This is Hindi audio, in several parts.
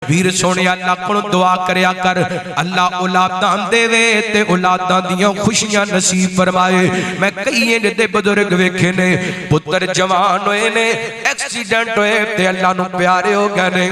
वीर सोने अल्लाह को दुआ करया कर, अल्लाह औलादां देवे ते औलादां दियां खुशियां नसीब फरमाए। मैं कई दे बुजुर्ग वेखे ने पुत्र जवान होए ने, एक्सीडेंट होए ते अल्लाह नू प्यारे हो गए ने,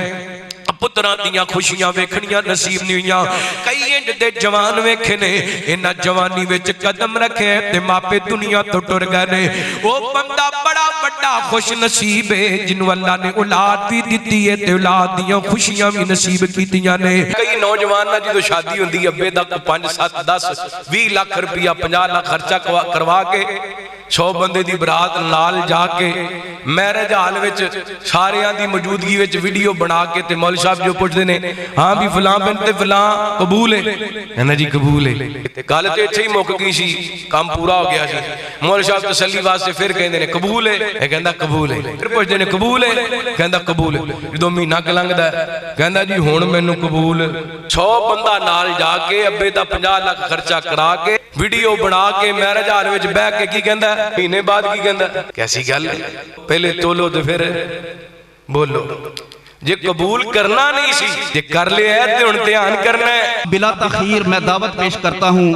पुत्रां दियां खुशियां वेखनियां नसीब नहीं हुईयां। कई इंज दे जवान वेखे ने, इन्हां जवानी विच कदम रखे ते मापे दुनिया तो टुर गए ने। वो बंदा बड़ा बड़ा खुश नसीब है जिन्हों अल्लाह ने औलाद भी दी है ते औलाद दियां खुशियां भी नसीब कीतियां ने। कई नौजवान जो शादी होंदी अब्बे दा 5 7 10 20 लाख रुपया 50 लाख खर्चा करवा के 100 बंदे दी बरात नाल जाके मैरिज हाल विच सारियां दी मौजूदगी विच वीडियो बना के ते मौलवी साहब जो पूछते ने, हाँ भी फलां बिन ते फलां कबूल है, कहना जी कबूल है। गल तो इत्थे ही मुक गई सी, काम पूरा हो गया सी। मौलवी साहब तसल्ली वास्ते फिर कहंदे ने कबूल है, कहंदा कबूल है। फिर पुछदे ने कबूल है, कहंदा कबूल है। जो महीना क लंघदा कहंदा जी हुण मैनू कबूल। 100 बंदा नाल जाके अब्बे दा 50 लाख खर्चा करा के वीडियो बना के मैरिज हाल विच बैठ के की कहंदा, महीने बाद की कहंदा, कैसी गल है, पहले तोलो तो फिर बोलो। जे कबूल करना नहीं सी, जे कर लिया है तो हुण ध्यान करना है। बिला तखीर मैं दावत पेश करता हूँ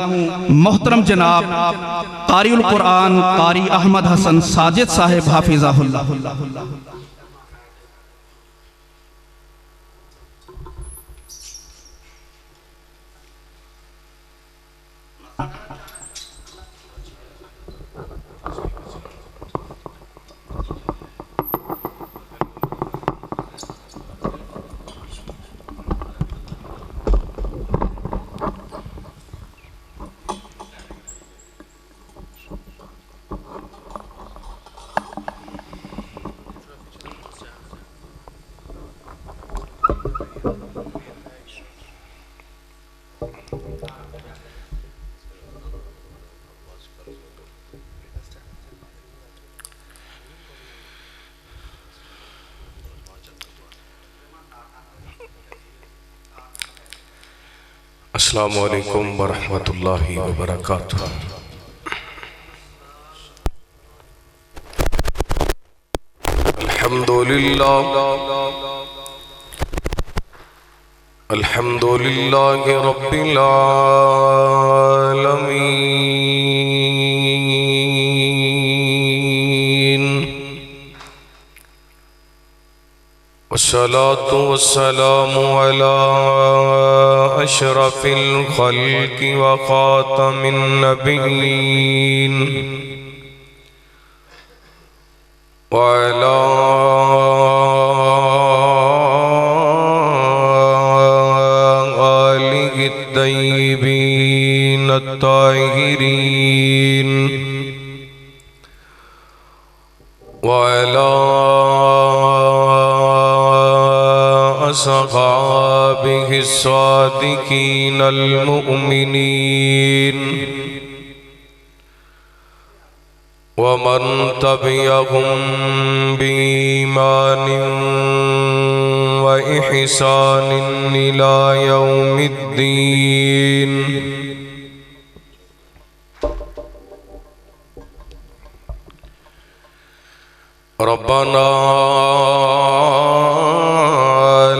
मोहतरम जनाब कारिउल कुरान कारी अहमद हसन साजिद साहिब हाफिज़हुल्लाह। अस्सलामु अलैकुम वरहमतुल्लाहि वबरकातुहू। अल्हम्दुलिल्लाह अल्हम्दुलिल्लाहि रब्बिल आलमीन, वस्सलातु वस्सलामु अला अशरफिल खल्क़ि व खातमिन नबिय्यीन व अला आलिहि त्तय्यिबीन अत्ताहिरीन व अला असहाबिहि सादिकीनल मुमिनीन व मन तबिअहुम बीईमानिन व इहसानिन इला यौमिद्दीन। रब्बना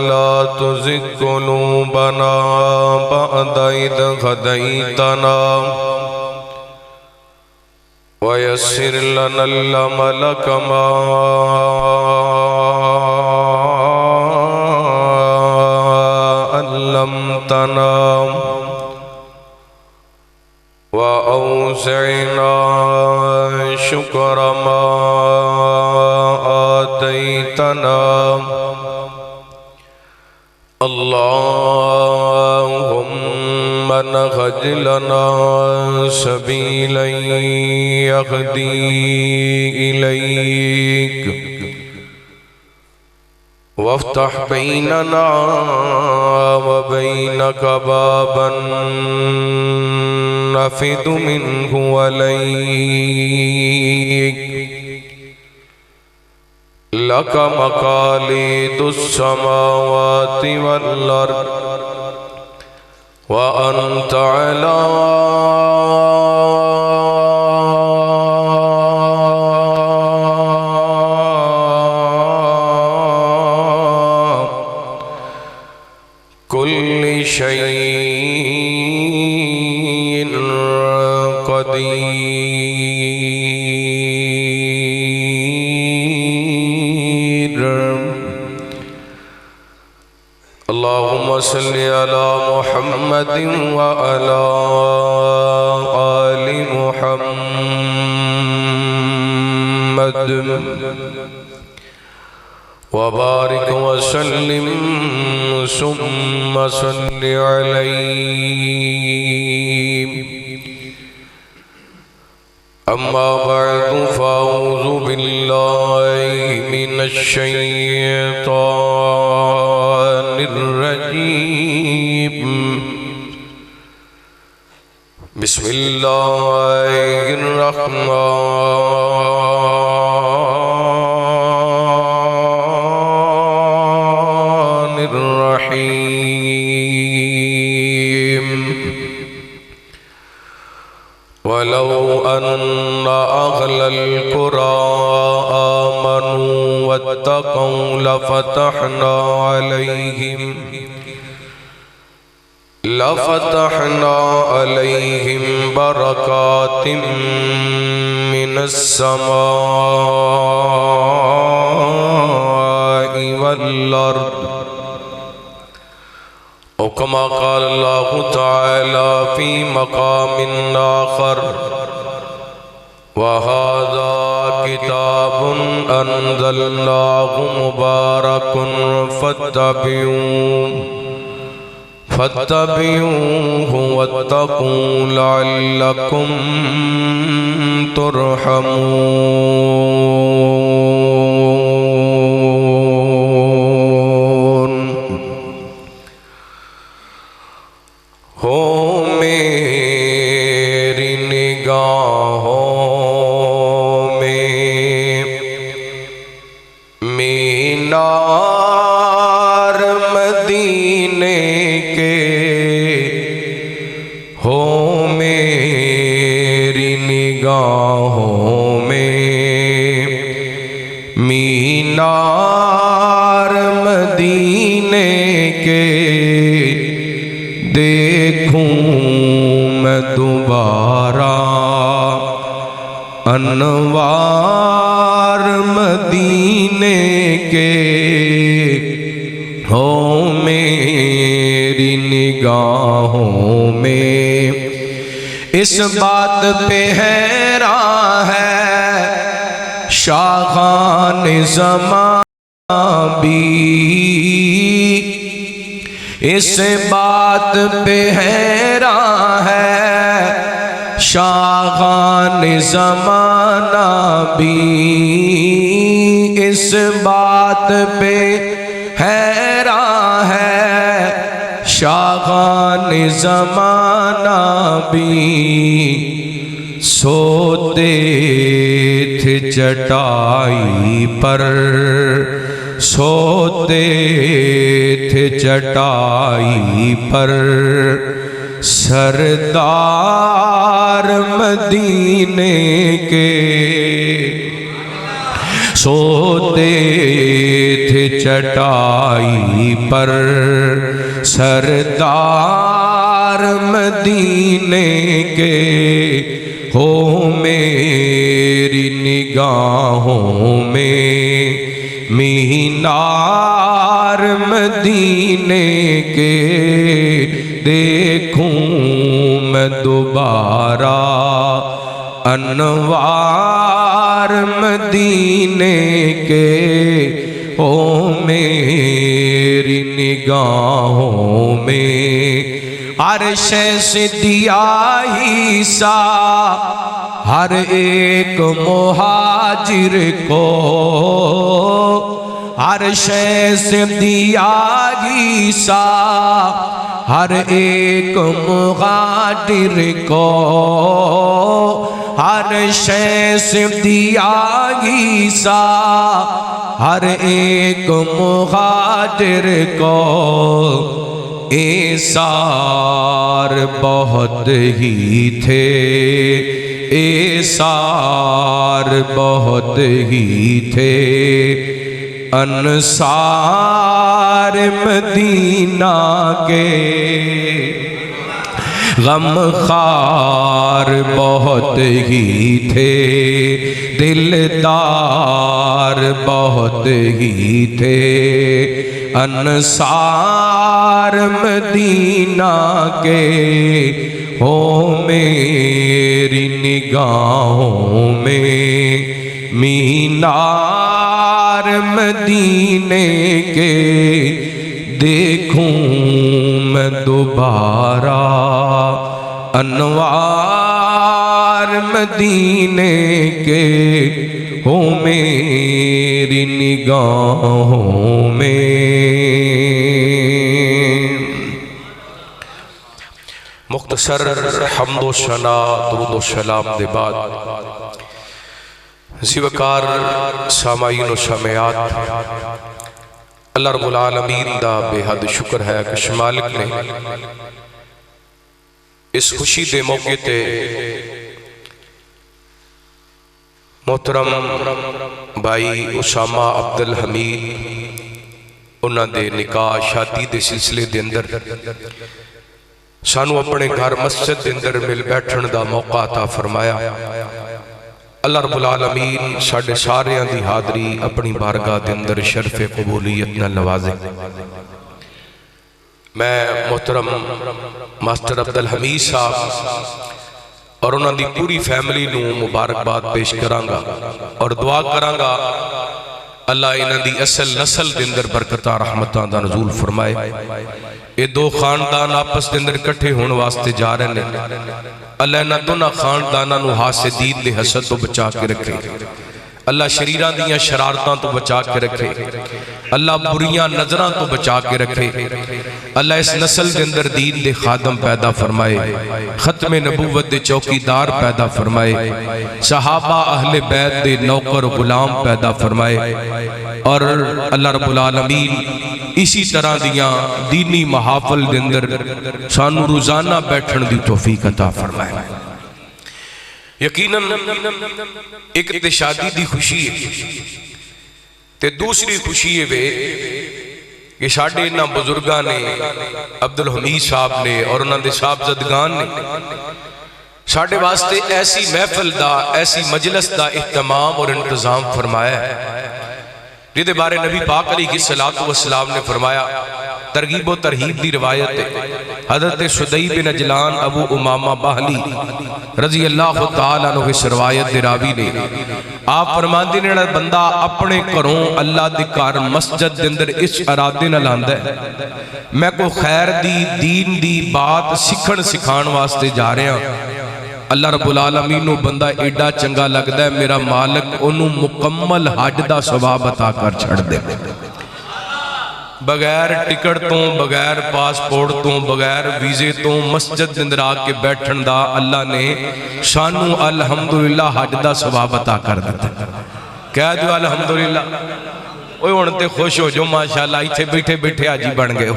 ला तुज़िग़ क़ुलूबना बअद इज़ हदैतना व यस्सिर लनल अमल कमा अल्लमतना व औज़ि'ना शुक्र मा आतैतना। अल्लाहुम्मा नहज लना सबीलन यहदी इलैक वफ्तह बैनना व बैनक बाबन नफिदु मिन्हु अलैक। लक मकालिदुस समावाति वल अर्द व अंत अला कुल्लि शैइन क़दीर। अल्लाहुम्मा सल्लि अला मुहम्मदिन व अला आलि मुहम्मद व बारिक व सल्लिम सुम्मा सल्लि अलैहि। अम्मा बअदु फ़अऊज़ु बिल्लाहि मिनश शैतानिर रजीम। बिस्मिल्लाहिर रहमानिर रहीम। वलौ अन्ना अहलल क़ुरा आमनू वत्तक़ौ लफ़तहना अलैहिम बरकातिम मिनस समाई वल अर्द। औ कमा क़ाल अल्लाहु तआला फ़ी मक़ामिन आख़र व हाज़ा किताबुन अंज़लनाहु मुबारकुन फत्तबिऊहु वत्तक़ू लअल्लकुम तुरहमून। हो मेरी निगाहों में मीनार मदीने के, हो मेरी निगाहों में मीनार मदीने के। देखूं मैं दोबारा अनवार मदीने के, हो मेरी निगाहों में। इस बात पे हैरान है शाग़ान ज़मां भी, इस बात पे हैरान है शाग़ान ज़माना भी। इस बात पे हैरान है शाग़ान ज़माना भी। सोते थे चटाई पर, सोते थे चटाई पर सरदार मदीने के। सोते थे चटाई पर सरदार मदीने के, हो मेरी निगाहों में मीनार मदीने के। देखूं मैं दोबारा अनवार मदीने के, ओ मेरी निगाहों में। अर्शे से दिया ईसा हर एक मुहाजिर को, अर्शे से दिया ईसा हर एक मुहाजिर को। अर्शे से दिया ईसा हर एक मुहाजिर को। एसार बहुत ही थे, एसार बहुत ही थे, अंसार मदीना के गमखार बहुत ही थे, दिलदार बहुत ही थे। अंसार मदीना के हो मेरी निगाहों में मीनार मदीने के देखूं मैं दोबारा अनवार मदीने के हो मेरी निगाहों में। मुख्तसर हम्दो शना दुरूद व सलाम दे बाद ज़िवकार सामाईन व शामियात अल्लाह रब्बुल आलमीन दा बेहद शुक्र है कि मालिक ने इस खुशी दे मौके ते मोहतरम भाई उसामा अब्दुल हमीद उन्हां दे निकाह शादी दे सिलसिले दे अंदर सानू अपने घर मस्जिद दे अंदर मिल बैठण दा मौका अता फरमाया। अल्लाह रब्बुल आलमीन साडे सारियां दी हाज़री अपनी बारगाह दे अंदर शर्फ़े कबूलियत नाल नवाज़े। मैं मोहतरम मास्टर अब्दुल हमीद साहब और उन्हां दी पूरी फैमिली नू मुबारकबाद पेश करांगा और दुआ करांगा अल्लाह इन्हां दी असल नस्ल दे अंदर बरकतां रहमतां दा नज़ूल फरमाए। ये दो खानदान आपस के अंदर इकट्ठे होने वास्ते जा रहे हैं। अल्लाह इन्हां दोनों खानदानां नूं हासिदीन दे हसद तो बचा के रखे। अल्लाह शरीरां दियां शरारतां तो बचा के रखे। अल्लाह बुरियां नजरां तो बचा के रखे। अल्लाह इस नस्ल के अंदर दीन दे खादम पैदा फरमाए, खत्म नबूवत दे चौकीदार पैदा फरमाए, सहाबा अहले बैत दे नौकर गुलाम पैदा फरमाए और अल्लाह रब्बुल आलमीन इसी तरह दियां दीनी महाफल दे अंदर सानू रोजाना बैठण दी तौफीक अता फरमाए। यकीनन एक ते शादी दी खुशी है ते दूसरी खुशी है वे कि साडे इन्हां बुजुर्गां ने अब्दुल हमीद साहब ने और उन्हां दे साहबज़दगान ने साडे वास्ते ऐसी महफिल दा ऐसी मजलिस दा इहतमाम और इंतजाम फरमाया है जिहदे बारे नबी पाक अलैहिस्सलातु वस्सलाम ने फरमाया। तरगीब व तरहीब दी रिवायत है हज़रत शुदैब बिन अजलान अबू उमामा बाहली रजी अल्लाह तआला अन्हु इस रिवायत दे रावी ने आप फरमांदे ने जेड़ा बंदा अपने घरों अल्लाह दे घर मस्जिद दे अंदर इस इरादे नाल आंदा है मैं कोई खैर दी दीन दी बात सीखण सिखाण वास्ते जा रहा अल्लाह रब्बुल आलमीन नूं बंदा एडा चंगा लगदा है मेरा मालिक ओनू मुकम्मल हज दा सवाब अता कर छड़ दे। बगैर टिकट तो बगैर पासपोर्ट तो बगैर वीजे तो मस्जिद दे अंदर आके बैठण दा अल्लाह ने सानू अल्हम्दुलिल्लाह हज दा सवाब अता कर दिता। कह दो अल्हम्दुलिल्लाह। ओए हुण ते खुश हो जाओ माशाअल्लाह इत्थे बैठे बैठे हाजी बन गए हो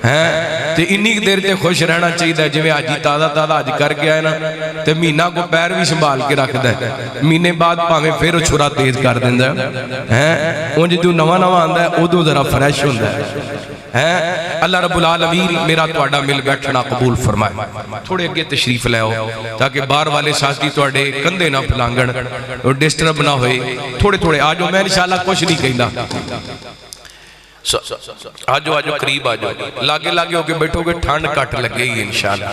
हैं ते इन्नी देर ते खुश रहना चाहिए जिवें हाजी ताज़ा ताज़ा हज करके आए ना ते महीना को पैर भी संभाल के रखदा है महीने बाद भावें फिर छुरा तेज कर दिंदा है उंज जो नवा नवा आंदा है उदों जरा फ्रैश हुंदा है। अल्लाह रब्बुल आलमीन मेरा तुहाडा मिल बैठना कबूल फरमाए। थोड़े अगे तशरीफ ले आओ ताकि बाहर वाले साथी तुहाडे कंधे ना फलांगण और डिस्टर्ब ना होए। थोड़े थोड़े आ जाओ मैं इंशाअल्लाह कुछ नहीं कहंदा आजो आजो करीब आ जाओ लागे लागे होके बैठोगे ठंड घट लगेगी इंशाअल्लाह।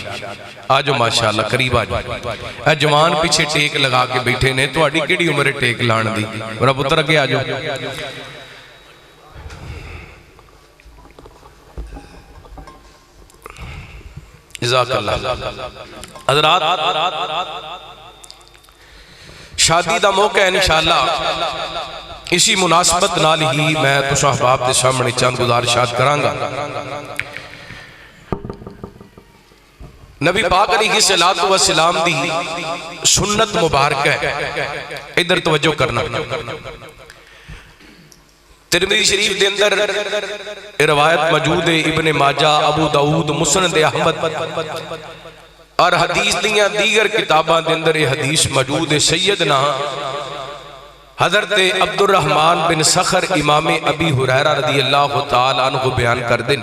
आजो माशाअल्लाह करीब आ जाओ। जवान पीछे टेक लगा के बैठे ने तुहाडी किहड़ी उम्र है टेक लाण दी मेरा पुत्र अगे आ जाओ। जज़ाकल्लाह। हज़रात शादी दा मौका है इंशाअल्लाह इसी मुनासबत नाल ही मैं तुसां अहबाब के सामने चंद गुजारिशात करांगा। नबी पाक अलैहिस्सलातु वस्सलाम दी सुन्नत मुबारक है इधर तवज्जो करना। तिरमिज़ी शरीफ के अंदर रिवायत मौजूद है इब्ने माजा अबू दाऊद मुस्नद अहमद और हदीस दियां दीगर किताबां के अंदर ये हदीस मौजूद है। सैयदना हजरत अब्दुर्रहमान बिन सखर इमाम अबी हुरैरा रज़ी अल्लाह तआला अन्हु बयान कर दें,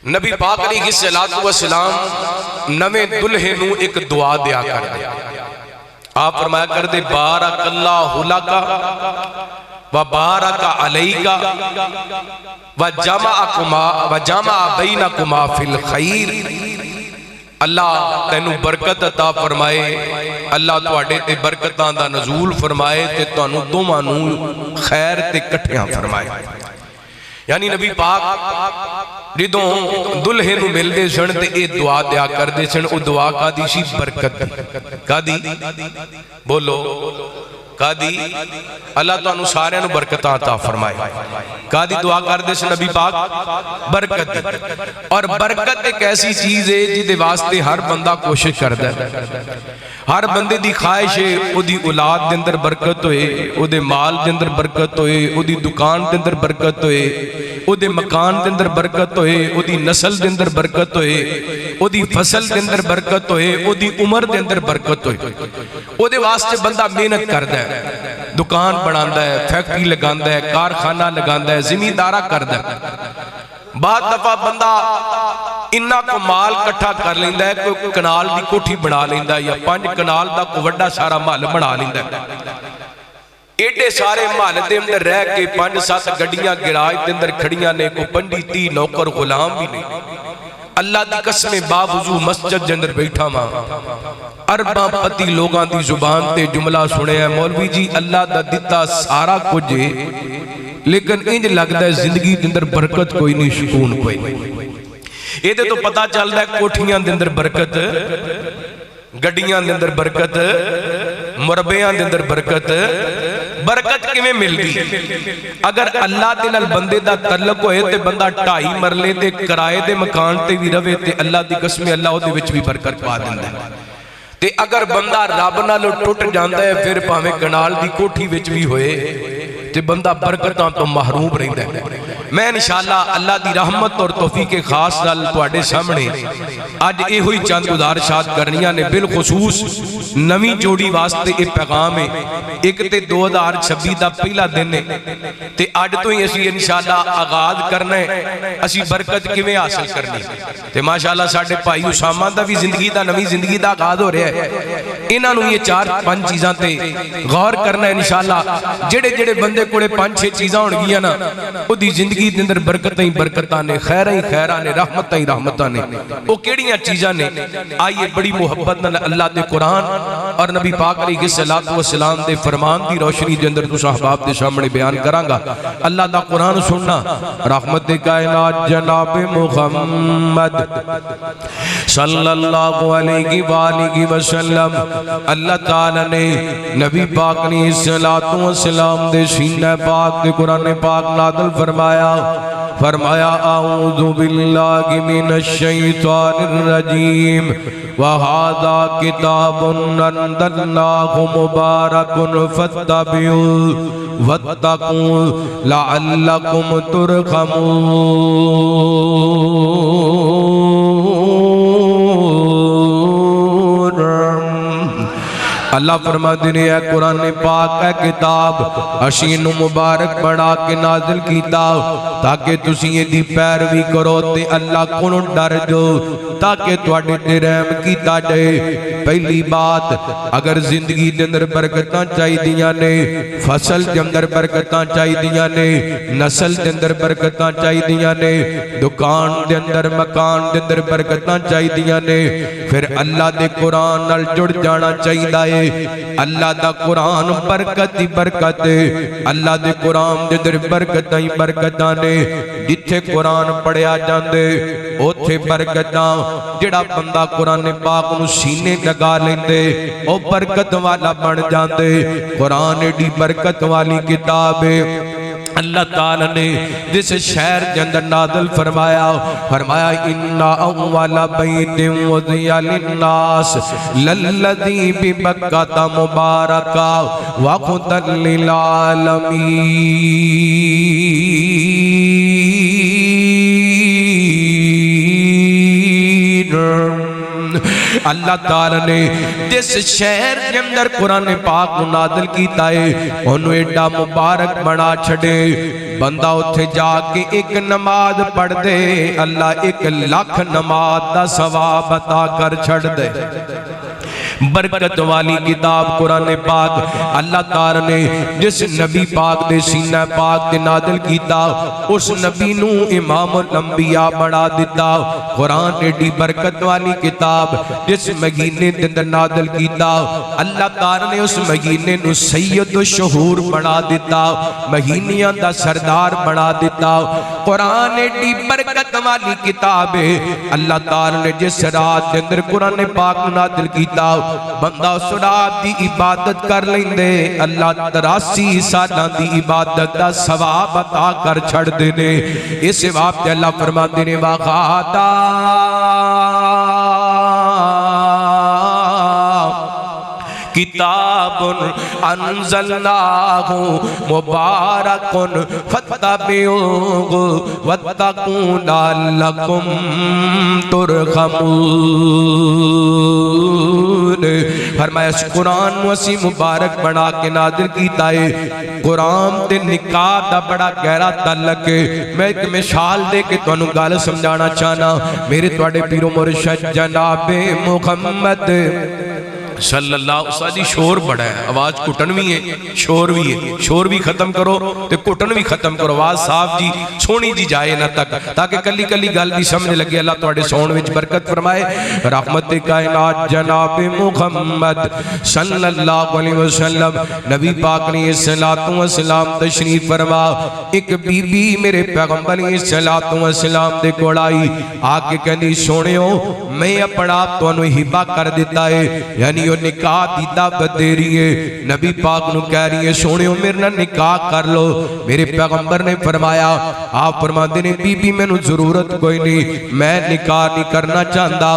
नबी पाक अलैहिस्सलातु वस्सलाम नवे दुल्हे नूं एक दुआ दिया कर दे। आप फरमाया कर दे, बारकल्लाहु लका व बारक अलैका व जमा बैनकुमा फिल खैर। अल्लाह तैनू बरकत अता फरमाए, अल्लाह तुहाडे ते बरकतां दा नज़ूल फरमाए ते तुहानू दोवां नू खैर ते इकट्ठियां फरमाए। यानी नबी पाक जदों दुल्हे नू मिलदे सन ते ये दुआ दिया करदे सन। वो दुआ कादी सी? बरकत दी। कादी? बोलो कादी? अल्लाह तुहानू सारियां नू बरकतां अता फरमाए। कादी दुआ करदे सन नबी पाक? बरकत दी। और बरकत एक ऐसी चीज है जिहदे वास्ते हर बंदा कोशिश करदा है। हर बंदे दी ख्वाहिश है ओदी औलाद दे अंदर बरकत होए, ओदे माल दे अंदर बरकत होए, ओदी दुकान दे अंदर बरकत होए, ओदे मकान दे अंदर बरकत होए, ओदी नस्ल दे अंदर बरकत होए, ओदी फसल दे अंदर बरकत होए, ओदी उम्र दे अंदर बरकत होए। ओदे वास्ते बंदा मेहनत करदा है, दुकान बनांदा है, फैक्ट्री लगांदा है, कारखाना लगांदा है, जिमींदारा करदा है। बाद दफा बंदा इन्ना को माल इकट्ठा कर लेंदा है, कोई कनाल दी कोठी बना लेंदा है या 5 कनाल दा कोई वड्डा सारा महल बना लेंदा है। एडे सारे महल दे अंदर रह के 5-7 गड्डियां गिराज दे अंदर खड़ियां ने, कोई 20-30 नौकर गुलाम भी नहीं। अल्लाह दी कसम बावजू मस्जिद दे अंदर बैठा वा, अरबां पति लोगां दी जुबान ते जुमला सुनिया, मौलवी जी अल्लाह दा दिता सारा कुछ है, लेकिन इंज लगता है जिंदगी के अंदर बरकत कोई नहीं, सुकून कोई नहीं। ये तो पता चलता है कोठियां दे अंदर बरकत, गड्डियां दे अंदर बरकत, मुरब्बियां दे अंदर बरकत। बरकत किवें मिलदी? अगर अल्लाह दे नाल बंदे दा तल्लुक होए ते बंदा 2.5 मरले दे किराए दे मकान ते भी रवे ते अल्लाह दी कसम अल्लाह उहदे विच भी बरकत पा दिंदा है। ते अगर बंदा रब नालों टुट जांदा है, फिर भावें कनाल दी कोठी विच भी होए ते बंदा बरकतां तो महरूम रहिंदा है। मैं इंशाअल्लाह अल्लाह दी रहमत और तौफीक खास नाल तुहाडे सामने अज इहो ही चंद गुजारिशात करनियां ने। बिलखुसूस नवीं जोड़ी वास्ते ये पैगाम है। एक ते 2026 दा पहला दिन है ते अज तो ही असीं इंशाअल्लाह आगाज करना है, असीं बरकत किवें हासिल करनी। ते माशाअल्लाह साडे भाई उसामा दा भी जिंदगी दा नवीं जिंदगी दा आगाज हो रहा है। इन्हां नूं ये 4-5 चीज़ां ते गौर करना है इंशाअल्लाह। जेड़े बंदे कोले 5-6 चीज़ां होणगियां ना, ओदी जिंदगी दे अंदर बरकतां ही बरकतां ने, खैरां ही खैरां ने, रहमतां ही रहमतां ने। वो केड़ियां चीज़ां ने? आइए बड़ी मुहब्बत नाल अल्लाह दे कुरान और नबी पाक अलैहिस्सलातु वस्सलाम दे फरमान दी रोशनी दे अंदर तुसां अहबाब दे सामने बयान करांगा। अल्लाह दा कुरान सुनना। रहमत कायनात जनाब मुहम्मद सल्लल्लाहु अलैहि वसल्लम, अल्लाह ताला ने नबी पाक अलैहिस्सलातु वस्सलाम दे सीने पाक दे कुरान पाक नाज़िल फरमाया आऊज़ु बिल्लाहि मिनश शैतानिर रजीम व हाज़ा किताबुन अंज़लनाहु मुबारकुन फत्तबिऊ वत्तकू लअल्लकुम तुरहमून। अल्लाह फरमाते ने है कुरान पाक है किताब असी नू मुबारक बना के नाजिल कीता ताकि तुसी इहदी पैरवी करो ते अल्लाह कोलों डर जाओ ताकि तुहाडे ते रहम कीता जाए। पहली बात, अगर जिंदगी दे अंदर बरकतां चाहिदियां ने, फसल दे अंदर बरकतां चाहिदियां ने, नस्ल दे अंदर बरकतां चाहिदियां ने, दुकान दे अंदर मकान दे अंदर बरकतां चाहिदियां ने, फिर अल्लाह दे कुरान नाल जुड़ जाना चाहिदा है। अल्लाह दा कुरान बरकत ही बरकत है। अल्लाह दे कुरान दे अंदर बरकतां ही बरकतां ने। जिथे कुरान पढ़िया जांदे ओथे बरकतां। जेड़ा बंदा कुरान पाक नूं सीने लगा लेंदे ओ बरकत वाला बन जांदे। कुरान एडी बरकत वाली किताब है। अल्लाह ताला ने जिस शहर के अंदर नाज़िल फरमाया इन्ना अव्वला बैतिन वुज़िया लिन्नास लल्लज़ी बिबक्कता मुबारका व हुदल लिल आलमीन। अल्लाह ताला ने जिस शहर के अंदर कुरान पाक नादिल कीता है ओनू एडा मुबारक बना छड़े बंदा उथे जाके एक नमाज पढ़ दे अल्लाह 1 लाख नमाज दा सवाब अता कर छड़ दे। बरकत वाली किताब कुरान पाक अल्लाह ताला ने जिस नबी पाक दे सीना पाक ते नादिल कीता उस नबी नू इमामुल अंबिया बना दिता। कुरान एडी बरकत वाली किताब जिस महीने दे अंदर नादिल कीता अल्लाह ताला ने उस महीने नू सैयद शहूर बना दिता, महीनियां दा सरदार बना दिता। कुरान एडी बरकत वाली किताब है। अल्लाह ताला ने जिस रात दे अंदर कुरान पाक नादिल कीता बंदा उस रात दी इबादत कर लेंदे अल्लाह 83 सालां दी इबादत दा सवाब अता कर छड़ देने। इस सवाब ते अल्लाह फरमाते ने वाक़ाता किताबुन अंज़लनाहु मुबारकुन फत्तबिऊहु वत्तकू लअल्लकुम तुरहमून। फरमाया इस कुरान नू असी मुबारक बना के नादिल कीता है। कुरान ते निकाह दा बड़ा गहरा ताल्लुक है। मैं एक मिसाल दे के तुहानू गल समझाना चाहना। मेरे तुहाडे पीरो मुर्शिद जनाबे मुहम्मद सल्लल्लाहु अलैहि वसल्लम। शोर बड़ा है, आवाज घुटन भी है, शोर भी है। शोर भी खत्म करो ते घुटन भी खत्म करो, आवाज साफ जी सोहनी जी जाए ना तक ताकि कली कली गल भी समझ लगे। अल्लाह तुहाडे सौण विच बरकत फरमाए। रहमत कायनात जनाब मुहम्मद सल्लल्लाहु अलैहि वसल्लम नबी पाक ने सलातो व सलाम तशरीफ फरमा। एक बीबी मेरे पैगंबर ने सलातो व सलाम दे कोल आई आके कहंदी सोहणियो मैं अपना आप तुहानू हिबा कर दिता है, यानी निकाह दी दावत दे रही है। नबी पाक नू कह रही है सोहणियो मेरे नाल निकाह कर लो। मेरे पैगंबर ने फरमाया आप फरमाते ने बीबी मैनू जरूरत कोई नहीं, मैं निकाह नहीं करना चाहता।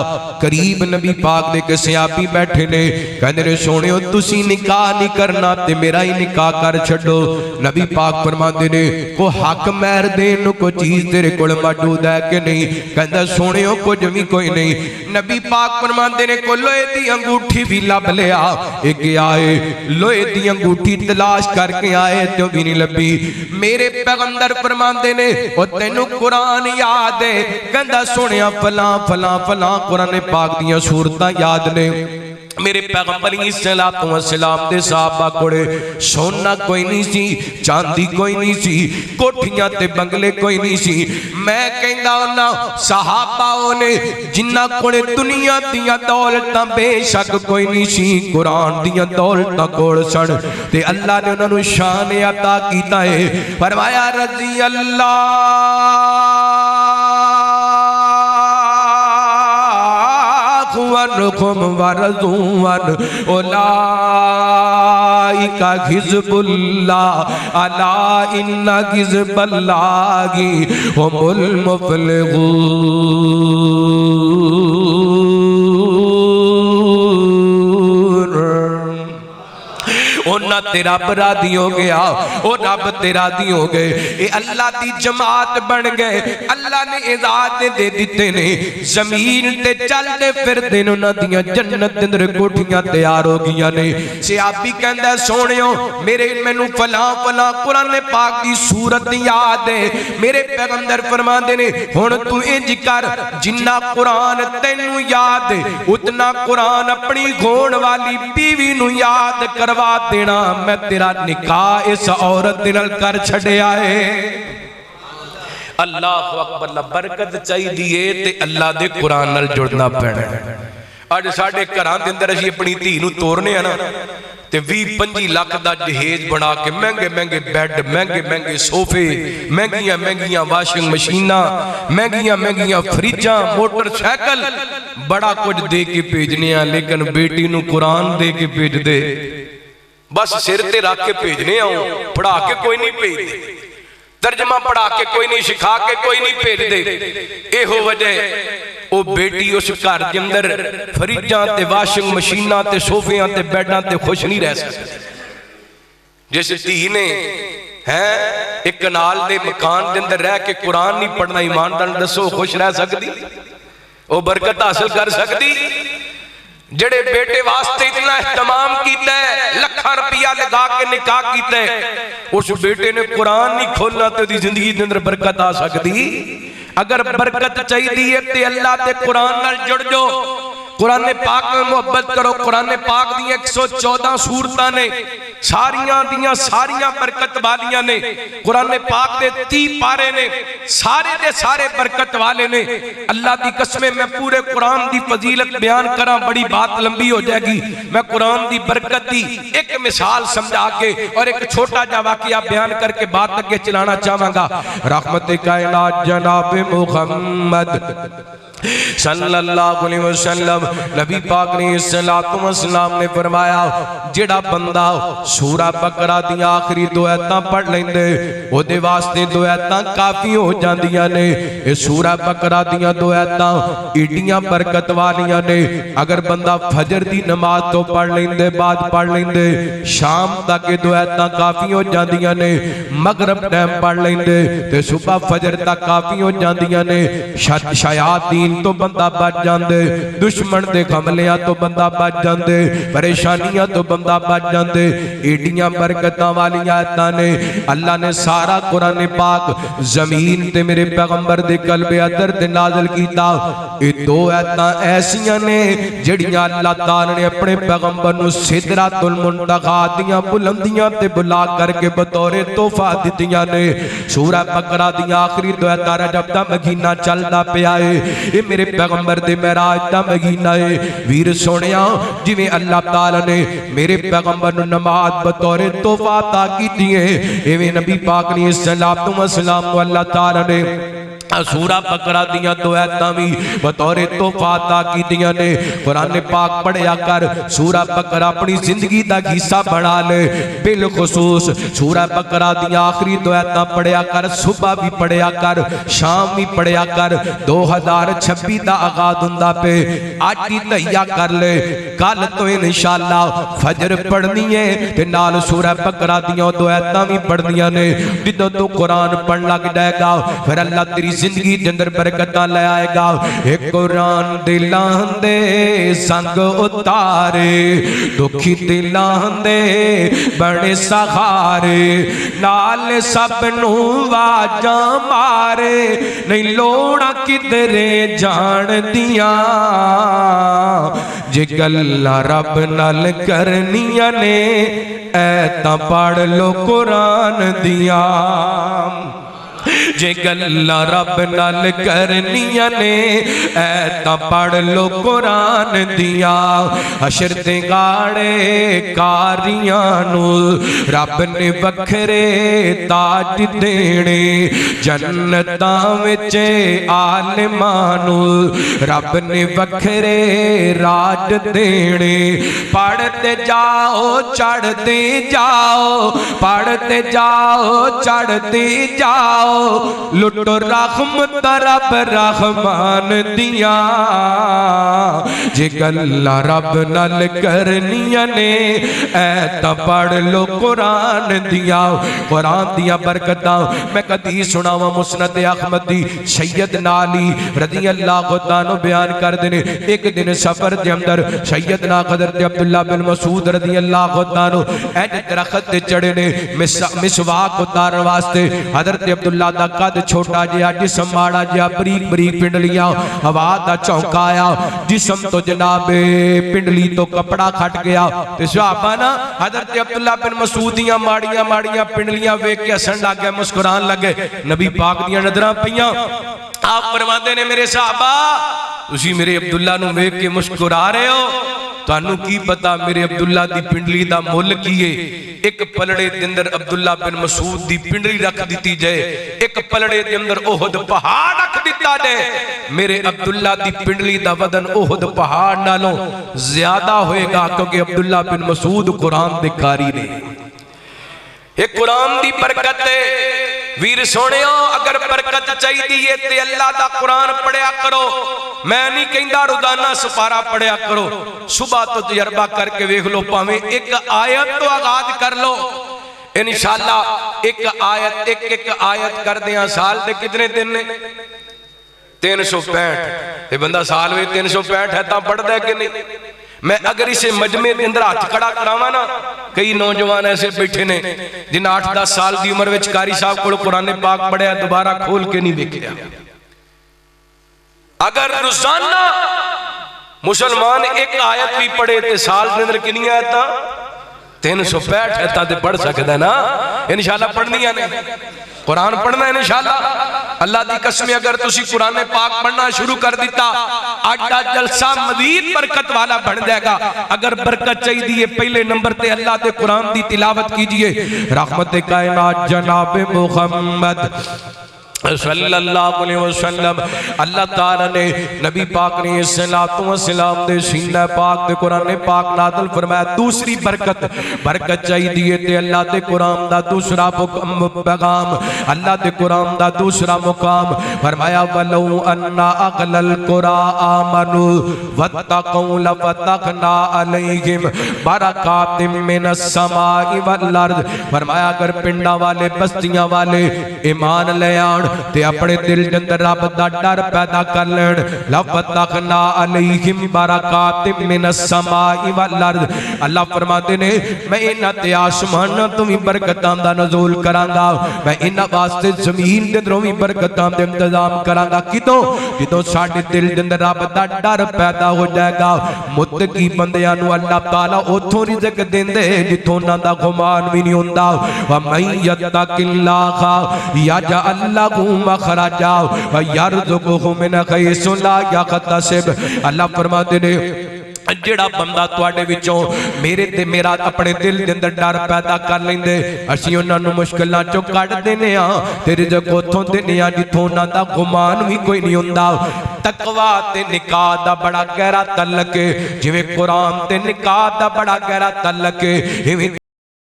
करीब नबी पाक दे के सहाबी बैठे ने कहंदे ने सोहणियो तुसी निकाह नहीं करना ते मेरा ही निकाह कर छड्डो। नबी पाक फरमाते ने को हक महर देन नू कोई चीज तेरे कोल मौजूद है कि नहीं? कहंदा सोहणियो कुछ भी कोई नहीं। नबी पाक फरमाते ने को लोहे दी अंगूठी भी लब लिया। एक आए लोहे दी अंगूठी तलाश करके आए तो भी नहीं लभी। मेरे पैगंबर फरमाते ने ओ तैनू कुरान याद है? कहंदा सुनिया फलां फलां फलां कुरान पाक दियां सूरतां याद ने। मेरे पैगंबर सलातो व सलाम दे साहबा कोले सोना कोई नहीं सी, चांदी कोई नहीं सी, कोठियां ते बंगले कोई नहीं सी। मैं कहंदा ना सहाबाओं ने जिन्ना कोले दुनिया दियां दौलतां बेशक कोई नहीं सी, कुरान दियां दौलतां कोल सन ते अल्लाह ने उन्हां नू शान अता कीता है। फरमाया रज़ी अल्लाह वनकुम वरज़ुवन उलाइका हिज़्बुल्लाह अला इन्ना हिज़्बल्लाहि हुमुल मुफ़्लिहून। ओना तेरा बरादी हो गया, ओ रब तेरा दी हो गए। ये अल्लाह दी जमात बन गए। अल्लाह ने इजाजत दे दिते ने जमीन ते चलते फिरदे ने उन्हां दियां जन्नत दे अंदर कोठियां तैयार हो गईयां ने। सहाबी कहंदा सोहणियो मेरे मैनू फलां फलां कुरान पाक दी सूरत याद है। मेरे पैगंबर फरमांदे ने हुण तू इंज कर जिन्ना कुरान तैनू याद है उतना कुरान अपनी गोण वाली बीवी नू याद करवा देना, मैं तेरा निकाह इस औरत दे नाल कर छड़िया है। अल्लाहु अकबर। बरकत चाहिए ते अल्लाह दे कुरान नाल जुड़ना पैना। अज साडे घरां दे अंदर असीं अपनी धी नूं तोरने आ ना ते 20-25 लाख दा जहेज बना के महंगे महंगे बैड, महंगे महंगे सोफे, महंगियां महंगियां वाशिंग मशीनां, महंगियां महंगियां फ्रिजां, मोटरसाइकिल बड़ा कुछ दे के भेजने आ, लेकिन बेटी नूं कुरान दे के भेज दे। बस सिर ते रख के भेजने आओ, पढ़ा के कोई नहीं भेजते, तर्जमा पढ़ा के कोई नहीं, सिखा के कोई नहीं भेजते। एहो वजह ओ बेटी उस घर के अंदर फ्रिजां ते वाशिंग मशीनां ते सोफियां ते बैडां ते खुश नहीं रह सकती। जिस धी ने है एक कनाल दे मकान दे अंदर रह के कुरान नहीं पढ़ना, ईमानदार दसो खुश रह सकती? ओ बरकत हासिल कर सकती? जेड़े बेटे वास्ते इतना एहतमाम किया है, लाखां रुपया लगा के निकाह किया है, उस बेटे ने कुरान नहीं खोलना तो उसकी जिंदगी के अंदर बरकत आ सकती। अगर बरकत चाहिए तो अल्लाह के कुरान नाल जुड़ जाओ, कुरान पाक में मुहब्बत करो। कुरान पाक दी 114 सूरतां ने, सारियां दियां सारियां बरकत वालियां ने। कुरान पाक दे 30 पारे ने, सारे दे सारे बरकत वाले ने। अल्लाह दी कसम मैं पूरे कुरान दी फजीलत बयान करा बड़ी बात लंबी हो जाएगी। मैं कुरान दी बरकत दी एक मिसाल समझा के और एक छोटा जा वाकया बयान करके बात अगे चलाना चाहांगा। रहमत कायनात जनाब मुहम्मद सल्लल्लाहु अलैहि वसल्लम नबी पाक ने सल्लल्लाहु अलैहि वसल्लम ने फरमाया, जेड़ा बंदा सूरा बकरा दी आखिरी दो आयतां पढ़ लेंदे ओदे वास्ते दो आयतां काफी हो जांदियां ने। ये सूरा बकरा दियां दो आयतां ईडियां बरकत वालियां ने। अगर बंदा फजर दी नमाज तो पढ़ लेंदे, बाद पढ़ लेंदे, शाम तक ये दो आयतां काफी हो जांदियां ने। मगरब टाइम पढ़ लेंदे ते सुबह फजर तक काफी हो जांदियां ने। शयातीन तो बंदा बच जांदे, दुश्मन दे हमलियां तो बंदा बच जांदे, परेशानियां तो बंदा बच जांदे। एडियां बरकतां वालियां आयतां ने। अल्लाह ने सारा कुरान पाक जमीन ते मेरे पैगंबर दे कल्बे अदर ते नाज़िल कीता। ये दो आयतां ऐसियां ने जड़ियां अल्लाह ताला ने अपने पैगंबर नूं सिदरतुल मुंतहा दियां बुलंदियां ते बुला करके बतौरे तोहफा दित्तियां ने। सूरा बकरा दी आखिरी दो आयतां रजब दा महीना चलदा पिया है, मेरे पैगंबर दे मेराज दा महीना है। वीर सोनिया जिवें अल्लाह ताला ने मेरे पैगंबर नूं नमाज बतौरे तोहफा अता कीती है, इवें नबी पाक ने सल्लल्लाहु अलैहि वसल्लम को अल्लाह ताला ने सूरा बकरा दियां दो आयतां भी बतौरे तोहफा अता कीतियां ने। कुरान पाक पढ़िया कर, सूरा बकरा अपनी जिंदगी दा हिस्सा बना ले। बिलखुसूस सूरा बकरा दियां आखिरी दो आयतां पढ़िया कर, सुबह भी पढ़िया कर, शाम भी पढ़िया कर। 2026 दा आगाज हुंदा पे, अज ही तैयार कर ले, कल तो इंशाअल्लाह फजर पढ़नी है ते नाल सूरा बकरा दियां दो आयतां भी पढ़नियां ने। जिद्दों तू कुरान पढ़ लग जाएगा फिर अल्लाह तेरी जिंदगी के अंदर बरकत ले आएगा। एक कुरान दिलां दे संग उतारे, दुखी दिलां दे बड़े सहारे, नाल सब नू वाजा मारे, नहीं लोड़ा किधरे जान दिया। जे गल्लां रब नाल करनियां ने ऐ तां पढ़ लो कुरान दिया। जे गल्लां रब नाल करनियां ने ऐ तां पढ़ लो कुरान दिया। हशर दे गाड़े कारियां नू रब ने वखरे ताज देने, जन्नतां विच आलिमां नू रब ने वखरे राज देने। पढ़ते जाओ चढ़ते जाओ, पढ़ते जाओ चढ़ते जाओ, लुटो रहमत रब रहमान दिया। जे गल्लां रब नाल करनियां ने ऐ तां पढ़ लो कुरान दिया। कुरान दिया बरकतां मैं कदी सुनावा मुस्नद अहमद दी सैयदना अली रज़ी अल्लाह ताला बयान करदे ने। एक दिन सफर दे अंदर सैयदना हज़रत अब्दुल्ला बिन मसूद रज़ी अल्लाह ताला ऐ दरख्त ते चढ़े ने मिसवाक उतारन वास्ते। हज़रत अब्दुल्ला दा कद छोटा जिहा, जिसम माड़ा जिहा, बरीक बरीक पिंडलियां, हवा दा झोंका आया, जिसम तो जनाबे पिंडली तो कपड़ा खट गया। ते सहाबा ना हज़रत अब्दुल्ला बिन मसूद दियां माड़ियां माड़ियां पिंडलियां वेख के हसन लग गए, मुस्कुरान लगे। नबी पाक दियां नजरां पईयां। आप फरमांदे ने मेरे सहाबा तुसी मेरे अब्दुल्ला नूं वेख के मुस्कुरा रहे हो, तानू की पता मेरे अब्दुल्ला दी पिंडली दा मुल की है। एक पलड़े दे अंदर अब्दुल्ला बिन मसूद दी पिंडली रख दी जाए, एक पलड़े दे अंदर ओहद पहाड़ रख दिता जाए। मेरे अब्दुल्ला दी पिंडली दा वजन ओहद पहाड़ नालों ज्यादा होएगा, क्योंकि अब्दुल्ला बिन मसूद कुरान दे कारी ने। एक कुरान दी बरकत है। वीर सोनियो अगर बरकत चाहिए ते अल्लाह दा कुरान पढ़िया करो। मैं नहीं कहता रोजाना सुपारा पढ़िया करो, सुबह तो तजर्बा करके वेख लो, भावें एक आयत तो आगाज कर लो इंशाअल्लाह। एक आयत एक आयत कर दिया साल दे कितने दिन ने 365। ये बंदा साल में 365 है तो पढ़ता है कि नहीं? मैं अगर इसे मजमे के अंदर हाथ खड़ा करावा ना, कई नौजवान ऐसे बैठे ने जिन्हें 8-10 साल की उम्र में कारी साहब को कुरान पाक पढ़िया दोबारा खोल के नहीं देखा। अगर रोजाना मुसलमान एक आयत भी पढ़े तो साल के अंदर कितनी आयत 365 आयत तो पढ़ सकता ना। इंशाअल्लाह पढ़निया ने कुरान पढ़ना है इंशाअल्लाह। अल्लाह की कसम अगर तुसी कुरान पाक पढ़ना शुरू कर दिता आड़ा जलसा मजीद बरकत वाला बन जाएगा। अगर बरकत चाहिए पहले नंबर पे अल्लाह के कुरान की तिलावत कीजिए। रहमत कायनात जनाब मुहम्मद सल्लल्लाहु अलैहि वसल्लम अल्लाह ताला ने नबी पाक ने सलातो व सलाम दे सीना पाक ते कुरान पाक नाज़िल फरमाया। दूसरी बरकत चाहिए ते अल्लाह दे कुरान दा दूसरा पैगाम, अल्लाह दे कुरान दा दूसरा मुकाम फरमाया वलौ अन्ना अगलल कुरा आमनु वत्तकू लफतहना अलैहिम बरकातिम मिनस समाई वल अर्द। फरमाया अगर पिंडा वाले बस्तियां वाले ईमान ले आन ते अपने दिल के अंदर रब दा डर पैदा कर लेन। लफतहना अलैहिम बरकातिम मिनस समाई वल अर्द। अल्लाह फरमाते ने मैं इन्हां ते आसमानां तो भी बरकतां दा नज़ूल करांगा, मैं इन्हां वास्ते जमीन दे अंदरों भी बरकतां दे इंतजाम करांगा। किदों किदों साडे दिल के अंदर रब दा डर पैदा हो जाएगा। मुत्तकी बंदियां नूं अल्लाह ताला ओथों रिज़्क देंदे जिथों उन्हां दा गुमान भी नहीं हुंदा। व मन यत्तकिल्लाह यजअल लहू मखरजा व यरज़ुकहु मिन हैसु ला यहतसिब। अल्लाह फरमाते ने जेड़ा बंदा तुहाडे विचों मेरे ते मेरा अपने दिल दे अंदर डर पैदा कर लेंदे, असीं उन्हां नूं मुश्किलां चों कढ देने आ ते रिज़्क ओथों देने आ जिथों उन्हां दा गुमान भी कोई नहीं हुंदा। तकवा ते निकाह दा बड़ा गहरा तल्लक है, जिवें कुरान ते निकाह दा बड़ा गहरा तल्लक है, इवें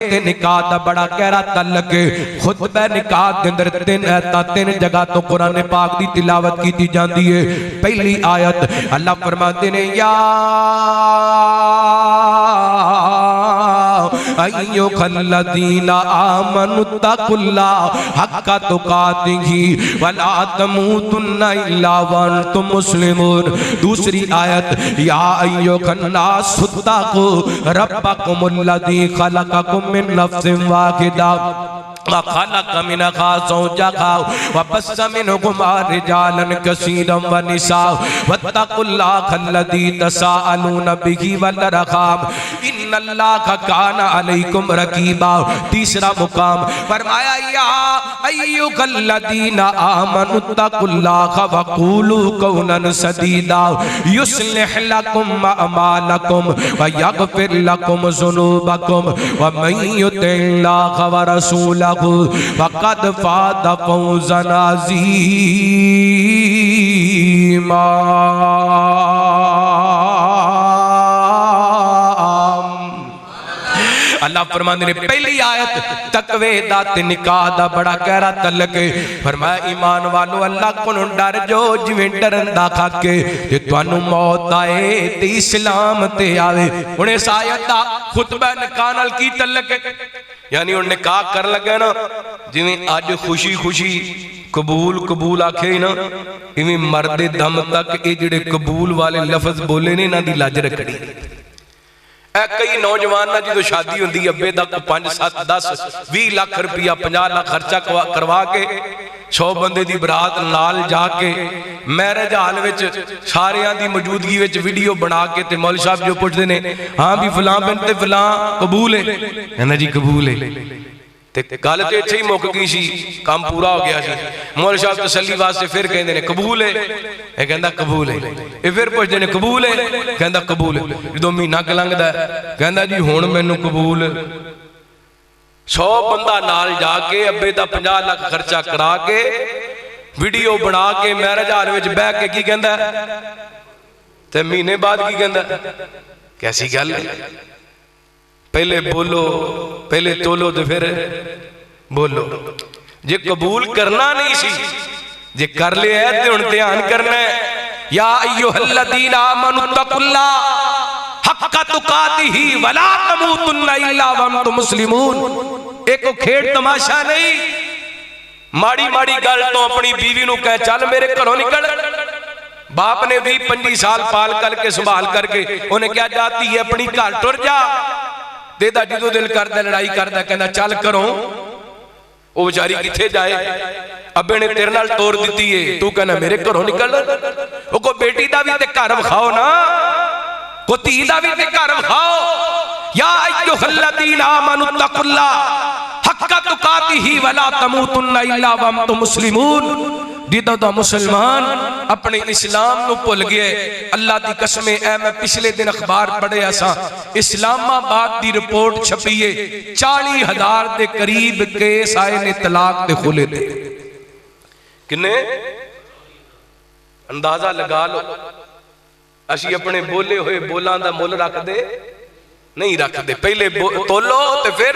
निकाह दा बड़ा गहरा तल्लक है। खुतबा निकाह के अंदर 3 जगह तो कुरान पाक की तिलावत की जाती है। पहली आयत अल्लाह फरमाते ने या अय्युहल्लज़ीना आमनु तकुल्लाह हक्का तुकातिही वला तमूतुन्ना इल्ला व अंतुम मुस्लिमून। दूसरी आयत या अय्युहन्नास तक़ू रब्बकुमुल्लज़ी खलक़कुम मिन नफ्सिन वाहिदा वखलक़ मिनहा ज़ौजहा वबस्स मिनहुमा रिजालन कसीरन वनिसा वत्तक़ुल्लाहल्लज़ी तसाअलून बिही वल अरहाम इन्नल्लाहा काना अलैकुम रकीबा। तीसरा मुकाम फरमाया या अय्युहल्लज़ीना आमनु तक़ुल्लाहा वक़ूलू कौलन सदीदा युस्लिह लकुम अमालकुम व यग़फिर लकुम ज़ुनूबकुम व मन युतिल्लाह व रसूलहु फ़क़द फ़ाज़ फ़ौज़न अज़ीमा। अल्लाह फरमाते ने पहली आयत तकवे दा ते निकाह दा बड़ा गहरा तल्लक है। फरमाया ईमान वालो अल्लाह कोलों डर जो जिवें डरन दा खाके ते तुहानू मौत आए ते इस्लाम ते आवे। हुण इस आयत दा खुतबा निकाह नाल की तल्लक है? यानी हुण निकाह कर लगा ना, जिवें अज खुशी खुशी कबूल कबूल आखे ना, इवें मरदे दम तक ये जिहड़े कबूल वाले लफज बोले ने इन्हां दी लज रखनी। कई नौजवान जो शादी होंगी अब्बे तक 5, 7, 10, 20 लाख रुपया 50 लाख खर्चा करवा के 100 बंदे की बरात नाल जाके मैरिज हाल में सारियां की मौजूदगी में वीडियो बना के ते मौलवी साहब जो पूछते हैं हाँ भी फलां बिन ते फलां कबूल है, कहना जी कबूल है। गल तो इत्थे ही मुक गई सी, काम पूरा हो गया सी। मौलवी साहब तसल्ली वास्ते फिर कहते हैं कबूल है, ये कहता कबूल है। ये फिर पूछते हैं कबूल है, कहता कबूल है। जो महीना क लंघदा कहता जी हुण मैनू कबूल। 100 बंदा नाल जाके अब्बे दा 50 लाख खर्चा करा के वीडियो बना के मैरिज हाल में बह के की कहता ते महीने बाद की कहता कैसी गल है? पहले बोलो, पहले तोलो तो फिर बोलो। जे कबूल करना नहीं सी, जे कर लिया है तो हुण ध्यान करना है। या अय्युहल्लज़ीना आमनु तक़ुल्लाह हक्का तुकातिही वला तमूतुन्ना इल्ला व अंतुम मुस्लिमून। एको खेड तमाशा नहीं, माड़ी माड़ी गल तो अपनी बीवी नूं कह चल मेरे घरों निकल, बाप ने 20-25 साल पाल करके संभाल करके उन्हें क्या जाती है अपनी घर टुर जा देदा जो दिल करता लड़ाई करता कहना चल करो वो बेचारी किथे जाए अबे ने तेरे नाल तोड़ दी है तू कहना मेरे घरों निकल वो को बेटी दा भी ते घर विखाओ ना को धी दा भी ते घर विखाओ या अय्युहल्लज़ीना आमनुत्तकुल्लाह हक्का तुकातिही वला तमूतुन्ना इल्ला व अंतुम मुस्लिमून जिदा दा मुसलमान अपने इस्लाम नु भुल गए अल्लाह दी कसम ऐ मैं पिछले दिन अखबार पढ़िया सा इस्लामाबाद दी रिपोर्ट छपी है 40,000 दे करीब केस आए ने तलाक दे खुले दे किन्ने अंदाजा लगा लो असी अपने बोले हुए बोलां दा मुल रख दे नहीं रख दे पहले तोलो ते फिर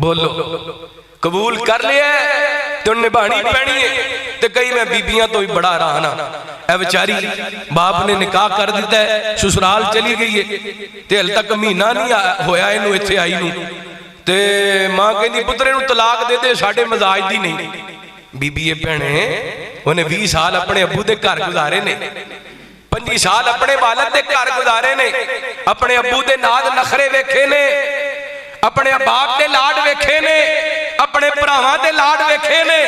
बोलो कबूल कर लिया तो निभानी पैनी है ते कई मैं बीबियां तो भी बड़ा हैरान हाँ बेचारी बाप ने निकाह कर दिता है ससुराल चली गई है ते हल तक महीना नहीं होया इनू इत्थे आई नू ते मां कहंदी पुत्रे नू तलाक दे दे साडे मजाज दी नहीं बीबी भैणे उन्हें 20 साल अपने अबू दे घर गुजारे ने 25 साल अपने वालद दे घर गुजारे ने अपने अबू दे नाद नखरे वेखे ने अपने बाप दे लाड वेखे ने अपने भरावां दे लाड वेखे ने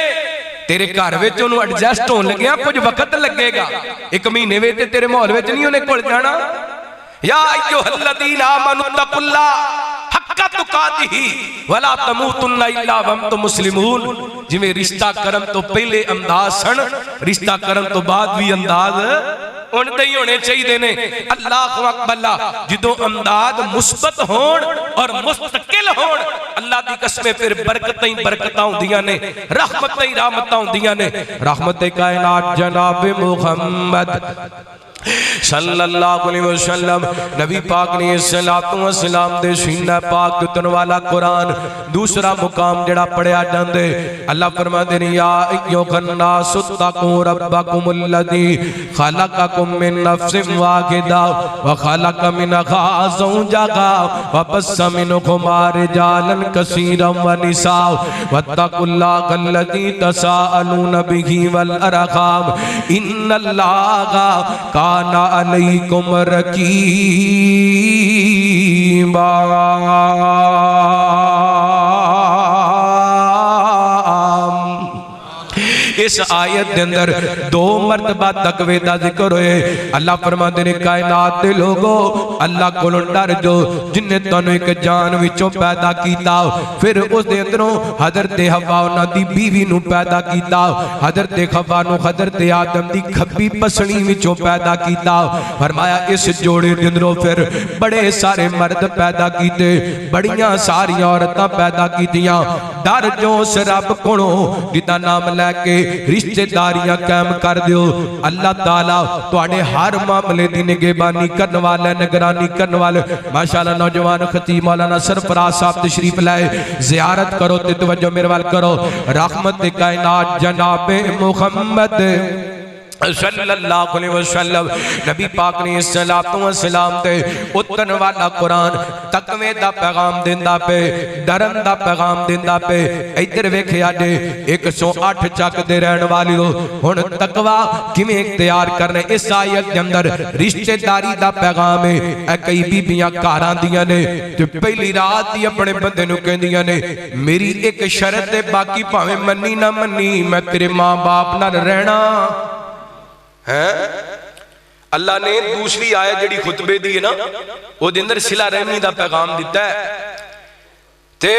तेरे घर विच ओनू एडजस्ट होण लग्या कुछ वक्त लगेगा 1 महीने विच ते तेरे माहौल विच नहीं उन्हें घुल जाना या अय्युहल्लज़ीना आमनुत्तकुल्लाह हक्का तुकातिही वला तमूतुन्ना इल्ला व अंतुम मुस्लिमून जिवें रिश्ता करन तो पहले अंदाज सन रिश्ता करन तो बाद भी अंदाज उनते ही होने चाहिए ने अल्लाहु अकबर जिदों अंदाज मुस्बत होण और मुस्तकिल होण अल्लाह दी कसम फिर बरकतां ही बरकतां होंदियां ने रहमतां ही रहमतां होंदियां ने रहमत कायनात जनाब मुहम्मद सल्लल्लाहु अलैहि वसल्लम नबी पाक ने सलातो व सलाम दे सीना पाक उतरन वाला कुरान दूसरा मुकाम जड़ा पढ़िया जांदे अल्लाह फरमांदे ने या अय्युहन्नासु तक़ू रब्बकुमुल्लज़ी खलक़कुम मिन नफ्सिन वाहिदा व खलक़ मिनहा ज़ौजहा व बस्सा मिनहुमा रिजालन कसीरन व निसा वत्तक़ुल्लाहल्लज़ी तसाअलून बिही वल अरहाम इन्नल्लाहा काना अलैकुम रकीबा इस आयत के अंदर 2 मरतबा तकवे का जिक्र होए अल्लाह फरमाते ने कायनात दे लोगो अल्लाह कोलों डर जो जिन्ने तुहानू एक जान विचों पैदा कीता फिर उस दे अंदरों हजरत हवा उन्हां दी बीवी नू पैदा कीता हजरत हवा नू हजरत आदम दी खब्बी पसली विचों पैदा कीता फरमाया इस जोड़े दे अंदरों फिर बड़े सारे मर्द पैदा कीते बड़ियां सारियां औरतां पैदा कीतियां डर जो उस रब कोलों जिदा नाम लैके रिश्तेदारियां कायम कर दियो अल्लाह ताला तुहाडे हर मामले दी निगहबानी करने वाला निगरानी करने वाले माशाअल्लाह नौजवान खतीब मौलाना सरफराज साहब तशरीफ लाए जियारत करो ते तवज्जो मेरे वाल करो रहमत कायनात जनाब मुहम्मद सल्लल्लाहु अलैहि वसल्लम नबी पाक ने सलातो व सलाम ते उतरन वाला कुरान तकवे दा पैगाम देंदा पे डरन दा पैगाम देंदा पे इधर वेखिया जे 108 चक दे रहन वाली हो हुन तकवा किवें इख्तियार करना इस आयत के अंदर रिश्तेदारी दा पैगाम है ए कई बीबियां घर आंदियां ने ते पहली रात ही अपने बंदे नू कहंदियां ने मेरी एक शर्त है बाकी भावें मन्नी ना मन्नी मैं तेरे मां बाप नाल रहना है अल्लाह ने दूसरी आयत जिहड़ी खुतबे दी है ना ओदे अंदर सिला रहमी दा पैगाम दिता है ते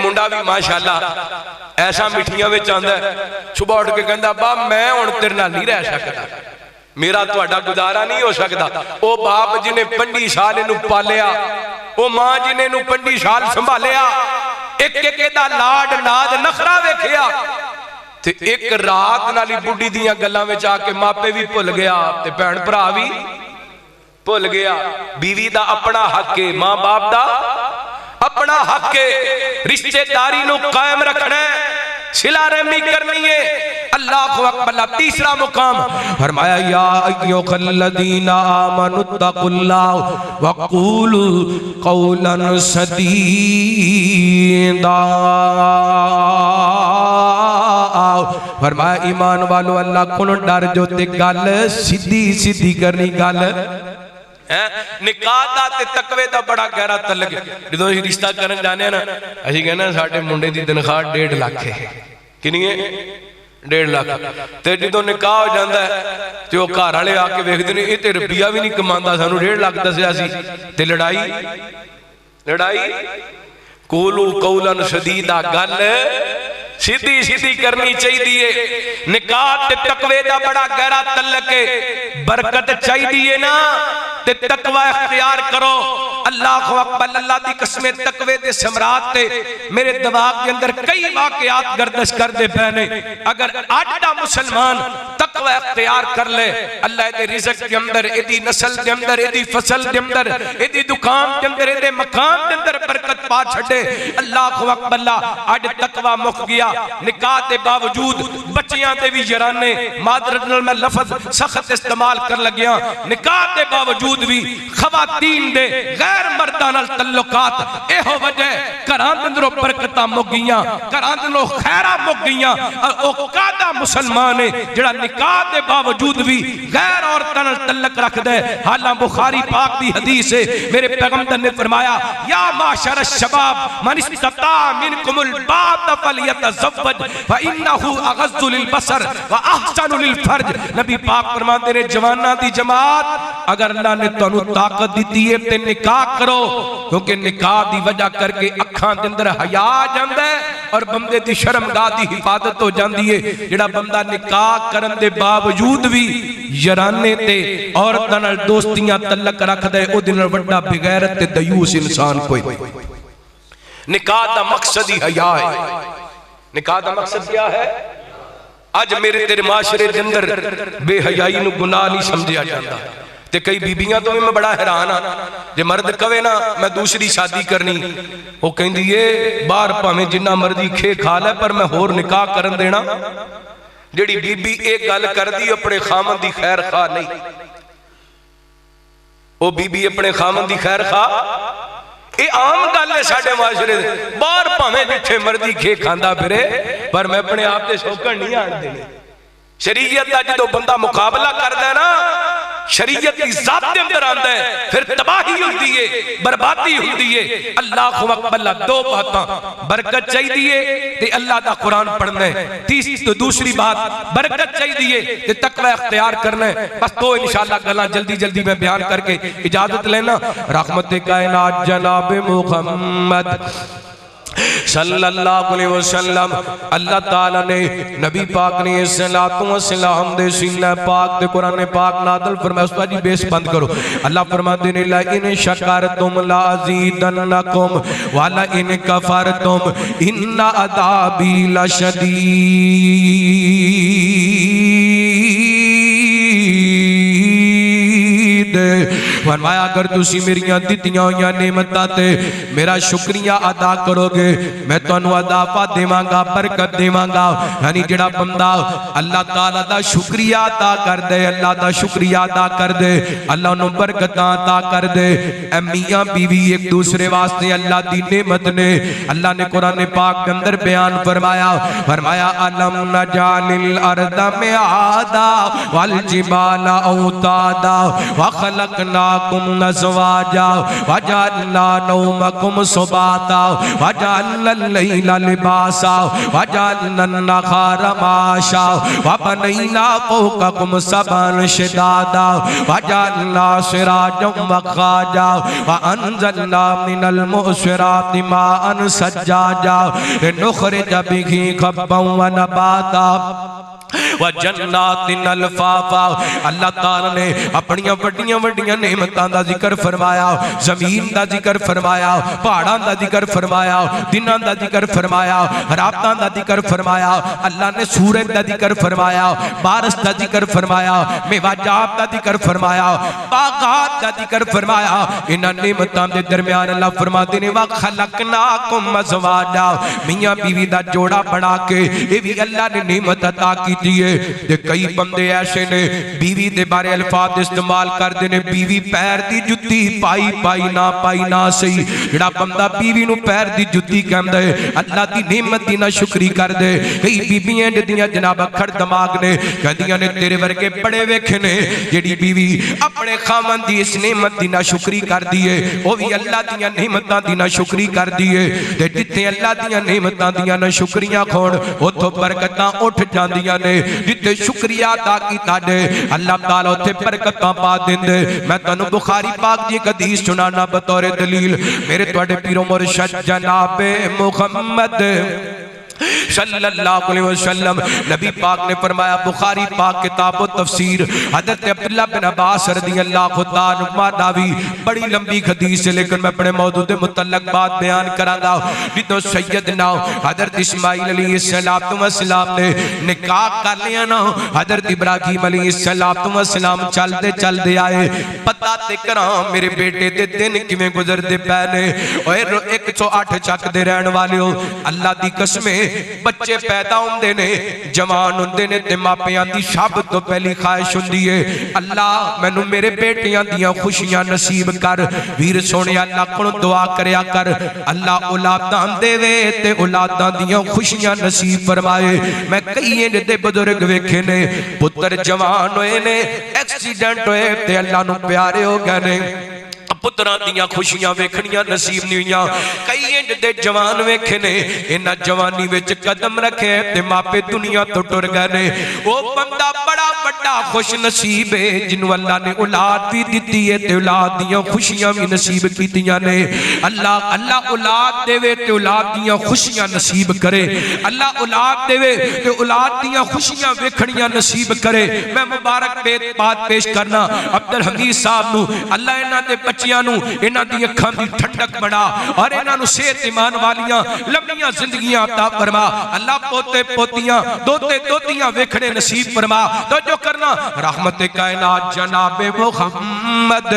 मुंडा भी माशाअल्लाह ऐसा मिठियां विच आंदा है सुबह उठ के कहंदा अब्बा मैं हुण तेरे नाल नहीं रह सकदा मेरा तुहाडा गुजारा नहीं हो सकदा ओ बाप जिन्हें 25 साल इनू पालिया ओ मां जिन्हें इनू 25 साल संभालिया एक एक दा लाड नाद नखरा वेखिया ते एक रात नाली बुढ़ी दियां गल्लां विच आके मापे भी भुल गया ते भैन भरा भी भुल गया बीवी दा अपना हक है मां बाप दा अपना हक है रिश्तेदारी नू कायम रखना है सिला रहमी करनी है अल्लाहु अकबर तीसरा मुकाम फरमाया या अय्युहल्लज़ीना आमनुत्तकुल्लाह वक़ूलू क़ौलन सदीदा फरमाया ईमान वालो अल्लाह को डर जो ते गल सीधी सीधी करनी गल निकाह दा ते तकवे दा बड़ा गहरा तल्लक जदों असीं रिश्ता करन जाने ना असीं कहना साडे मुंडे दी तनख्वाह 1.5 लाख है कितनी है 1.5 लाख ते जदों निकाह हो जांदा है ते ओ घर वाले आके वेखदे ने इह ते रुपया भी नहीं कमांदा सानू 1.5 लाख दस्सिया सी ते लड़ाई कोलू कौलन सदीदा गल सीधी सीधी करनी चाहिए निकाह ते तकवे दा बड़ा गहरा तल्लक है बरकत चाहिए ना ते तकवा इख्तियार करो अल्लाह अकबर अल्लाह दी कसम तकवे दे समरात ते मेरे दिमाग के अंदर कई वाकयात गर्दिश करदे पे ने अगर आटा मुसलमान तकवा इख्तियार कर ले अल्लाह दे रिज़्क के अंदर एदी नस्ल के अंदर एदी फसल के अंदर एदी दुकान के अंदर एदे मकान के अंदर बरकत पा छड़े अल्लाह अकबर अज तकवा मुक गया निकाह के बावजूद बच्चियां दे भी जराने मादरत नाल मैं लफ्ज सख्त इस्तेमाल कर लगिया निकाह के बावजूद भी खवातीन दे गैर मर्दां नाल तल्लुकात एहो वजह घरां दे अंदरों बरकतां मुक गईयां घरां दे अंदरों खैरा मुक गईयां ओ कादा मुसलमान है जेड़ा निकाह के बावजूद भी गैर औरतां नाल तल्लक रखदा है हालां बुखारी पाक दी हदीस है मेरे पैगंबर ने फरमाया या माशर शबाब मन इस्तता मिनकुमुल बात फलयतज़व्वज फइन्नहु अगज़्ज़ु लिलबसर व अहसनु लिलफर्ज नबी पाक फरमाते ने जवानां दी जमात अगर अल्लाह ने तुहानू ताकत दी है ते निकाह करो क्योंकि निकाह दी वजह करके अखां दे अंदर हया आ जांदा है और बंदे दी शर्मगाह दी हिफाजत हो जाती है जेड़ा बंदा निकाह करन दे बावजूद भी यराने ते औरतां नाल दोस्तियां तल्लक रखदा है ओदे नाल वड्डा बेगैरत ते दयूस इंसान कोई निकाह दा मकसद ही हया है निकाह दा मकसद क्या है अज मेरे तेरे माशरे दे अंदर बेहयाई नू गुनाह नहीं समझिया जाता ते कई बीबियां तो भी मैं बड़ा हैरान हाँ जे मर्द कवे ना मैं दूसरी शादी करनी वो कहंदी है बाहर भावें जिन्ना मर्जी खे खा ले पर मैं होर निकाह करन देना जेड़ी बीबी एक गल करदी अपने खामन दी खैर खा नहीं वो बीबी अपने खामन दी खैर खा ये आम गल है साडे माशरे बाहर भावें जिथे मर्जी खे खांदा फिरे पर मैं अपने आप से शौकन नहीं आन देने शरीयत दा जो बंदा मुकाबला करदा है ना शरीयत की जात के अंदर आंदा है फिर तबाही होती है बर्बादी होती है अल्लाह अकबर दो बातां बरकत चाहिए ते अल्लाह दा कुरान पढ़ना है तीसरी तो दूसरी बात बरकत चाहिए ते तकवा इख्तियार करना है बस तो इंशाअल्लाह गल्लां जल्दी जल्दी मैं बयान करके इजाजत लेना रहमत कायनात जनाब मुहम्मद सल्लल्लाहु अलैहि वसल्लम अल्लाह ताला ने नबी पाक ने सलातो व सलाम दे सीना पाक ते कुरान पाक नाज़िल फरमाया उस्ताद जी बेस बंद करो अल्लाह फरमाते ने ला इन शकरतुम ला अज़ीदन्नकुम व ला इन कफरतुम इन्ना अज़ाबी लशदीद फरमाया अगर तुसी मेरियां दित्तियां होइयां नेमतां ते मेरा शुक्रिया अदा करोगे मैं तुहानू अदाफा देवांगा बरकत देवांगा यानी जेड़ा बंदा अल्लाह ताला दा शुक्रिया अदा कर दे अल्लाह दा शुक्रिया अदा कर दे अल्लाह नू बरकतां अदा कर दे ए मियां बीवी एक दूसरे वास्ते अल्लाह दी नेमत ने अल्लाह ने कुरान पाक के अंदर बयान फरमाया अलम नजालिल अर्दा मिआदा वल जिबाला औतादा व खलकनाकुम नज़वाजा वजअलना नौमकुम सुबाता वजअलना लैला लिबासा वजअलना नहारा माशा वबनैना फौककुम सबअन शिदादा वजअलना सिराजम वखाजा वअनज़लना मिनल मुअस्सिराति माअन सज्जाजा नुखरिज बिही खब्बन व नबाता व जन्नातिन अल्फाफा अल्लाह ताला ने अपनियां वड्डियां वड्डियां नेमतां दा जिक्र फरमाया जमीन दा जिक्र फरमाया पहाड़ां दा जिक्र फरमाया दिनां दा जिक्र फरमाया रातां दा जिक्र फरमाया अल्लाह ने सूरज दा जिक्र फरमाया बारिश दा जिक्र फरमाया मेवाजात दा जिक्र फरमाया बागात दा जिक्र फरमाया इन्हां नेमतां दे दरमियान अल्लाह फरमाते ने व खलकनाकुम अज़वाजा मियां बीवी दा जोड़ा बना के ये भी अल्लाह ने नेमत अता की दी है। ते कई बंदे ऐसे ने बीवी दे बारे अल्फाज इस्तेमाल करते ने, बीवी पैर दी जुत्ती पाई पाई ना सही। जेड़ा बंदा बीवी नू पैर दी जुत्ती कहंदा है, अल्लाह दी नेमत दी ना शुक्री कर दे। कई बीबियां जदियां जनाब अखड़ दिमाग ने कहदियां ने तेरे वर्गे बड़े वेखे ने जेड़ी बीवी अपने खामन दी इस नेमत दी ना शुक्री करदी है, वो भी अल्लाह दी नेमतां दी ना शुक्री करदी है। ते जिथे अल्लाह दी नेमतां दी ना शुक्रिया खोण उथों बरकतां उठ जांदियां ने। जिथे शुक्रिया अदा कीता दे अल्लाह ताला उथे बरकतां पा देंदे। मैं तुहानू बुखारी पाक दी हदीस सुनाना बतौर दलील। मेरे तुहाडे पीरो मुर्शद जनाब मुहम्मद सल्लल्लाहु अलैहि वसल्लम नबी पाक ने फरमाया, बुखारी पाक किताब तफसीर हज़रत अब्दुल्लाह बिन अब्बास रज़ियल्लाहु ताला अन्हुमा भी बड़ी लंबी हदीस है, लेकिन मैं अपने मौजूद के मुतल्लक बात बयान करांगा। जितो सैयदना हज़रत इस्माइल अलैहिस्सलाम ने निकाह कर लिया ना, हज़रत इब्राहीम अलैहिस्सलाम चलते चलते आए, पता ते करा मेरे बेटे दे दिन किवें गुजरदे पै ने। ओए 108 चक दे रहन वाले हो, अल्लाह दी कसम बच्चे पैदा होंदे ने जवान होंदे ने ते मापियां दी सब तो पहली ख्वाहिश हुंदी है, अल्लाह मैनू मेरे बेटियां दियां खुशियां नसीब कर। वीर सोने अल्लाह कोलों दुआ करया कर, अल्लाह औलादां देवे ते औलादां दियां खुशियां नसीब फरमाए। मैं कई दे बुजुर्ग वेखे ने पुत्र जवान होए ने, एक्सीडेंट होए ते अल्लाह नू प्यारे हो गए ने, पुत्रां दियां खुशियां वेखणियां नसीब नहीं हुईयां। कई इंज दे जवान वेखे ने, इन्हां जवानी विच कदम रखे ते मापे दुनिया तो टुर गए ने। वो बंदा बड़ा बड़ा खुश नसीब है जिन्हों अल्लाह ने औलाद भी दी है ते औलाद दियां खुशियां भी नसीब कीतियां ने। अल्लाह अल्लाह औलाद देवे ते औलाद दियां खुशियां नसीब करे, अल्लाह औलाद देवे ते औलाद दियां खुशियां वेखणियां नसीब करे। मैं मुबारक बात पेश करना अब्दुल हमीद साहब नू, अल्लाह इन्हां दे बच्चियां नू इन्हां दी अखां दी ठंडक बना और इन्हां नू सेहत ईमान वालियां लंबियां जिंदगियां अता फरमा। अल्लाह पोते पोतियां दोते दोतियां वेखणे नसीब फरमा। तो जो करना रहमत कायनात जनाब मुहम्मद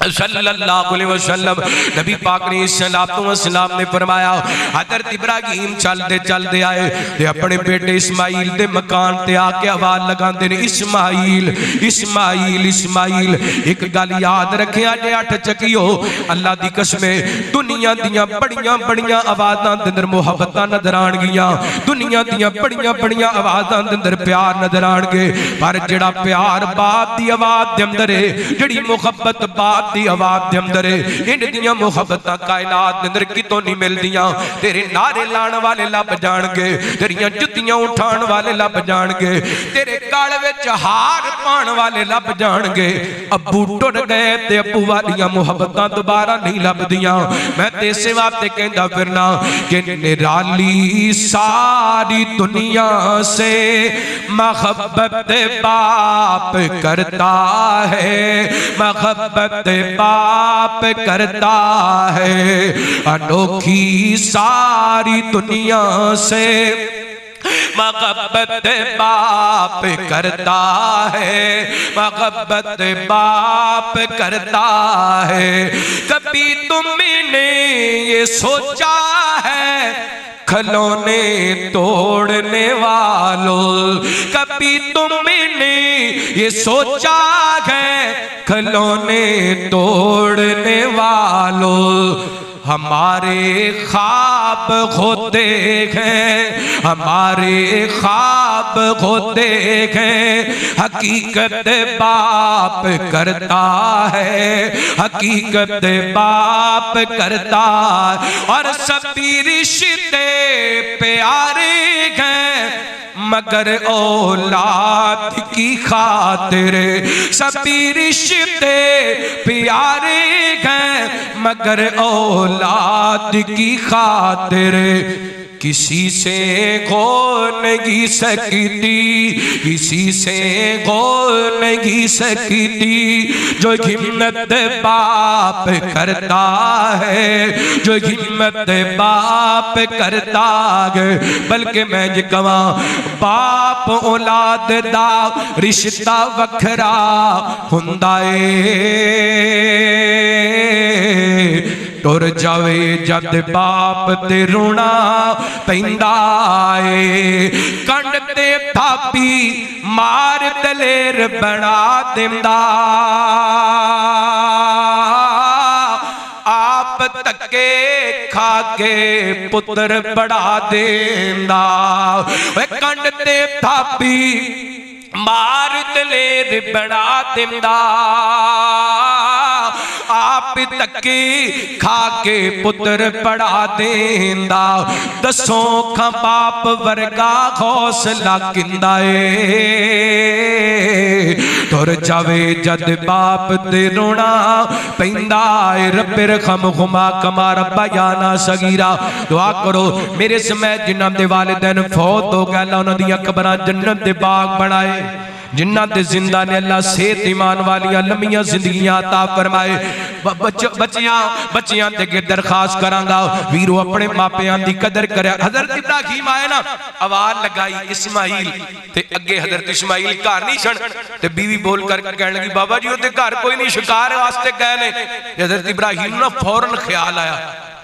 सल्लल्लाहु अलैहि वसल्लम नबी पाक ने सलाम ने फरमाया, हज़रत इब्राहीम चलते चलते आए ते अपने बेटे इस्माइल दे मकान ते आके आवाज लगाते ने, इस्माइल इस्माइल इस्माइल। एक गल याद रखे, अजे 8 चकियो अल्लाह दी कसम दुनिया दियां बड़ियां बड़ियां आवाज़ां दे अंदर मुहब्बतां नजर आणगियां, दुनिया दियां बड़ियां बड़ियां आवाज़ां दे अंदर प्यार नजर आणगे, पर जेड़ा प्यार बाप दी आवाज़ दे अंदर है, जेड़ी मुहब्बत बाप दी आवाज़ दे अंदर है, इन दियां मुहब्बतां कायनात दे अंदर कितों नहीं मिलदियां। तेरे नारे लाण वाले लब जाणगे, तेरियां जुत्तियां उठाण वाले लब जाणगे, तेरे गल विच हार पाण वाले लब जाणगे। अब्बू टुर गए ते अब्बू वालियां मुहब्बतां दोबारा नहीं लभदियां। मैं ते इसे वास्ते कहंदा फिरना कि निराली सारी दुनिया से मोहब्बत बाप करता है, मोहब्बत बाप करता है। अनोखी सारी दुनिया से मोहब्बत बाप करता है, मोहब्बत बाप करता है। कभी तुमने ये सोचा है खिलौने तोड़ने वालों, कभी तुमने ये सोचा है खिलौने तोड़ने वालों, हमारे ख्वाब होते हैं, हमारे ख्वाब होते हैं। हकीकत बाप करता है, हकीकत बाप करता है। और सभी रिश्ते प्यारे हैं मगर औलाद की खातिर, सभी रिश्ते प्यारे हैं मगर औलाद की खातिर। किसी से खो नहीं सकती, किसी से खो नहीं सकती, जो हिम्मत बाप करता है, जो हिम्मत बाप करता है। बल्कि मैं ये कहा बाप औलाद दा रिश्ता वखरा हुंदा है, टुर जावे जद बाप ते रोना पैंदा ए कंड ते थापी मार दलेर बना दिंदा आप तके खा के पुत्र बढ़ा देंदा कंड ते थापी मार दलेर बना दिंदा आप तके खा के पुत्र पढ़ा देंदा दसो खा बाप वर्गा हौसला किंदा ए टुर जावे जद बाप ते रोना पैंदा ए रब्बे रखम हुमा कमा रब्बा याना सगीरा दुआ करो मेरे समय जिन्हां दे वालिदैन फौत हो गए उन्हां दी कबरां जन्नत दे बाग बनाए जिन्हां दे जिंदा ने अल्लाह सेहत ईमान वालियां लंबियां जिंदगियां अता फरमाए बच्चियां ते दरखास्त करांगा वीरो अपने मापियां दी कदर करे हजरत इब्राहिम आए ना आवाज लगाई इस्माइल ते अगे हजरत इस्माइल घर नहीं सन ते बीवी बोल कर कहने लगी बाबा जी ओदे घर कोई नहीं शिकार वास्ते गए ने हजरत इब्राहिम ना फौरन ख्याल आया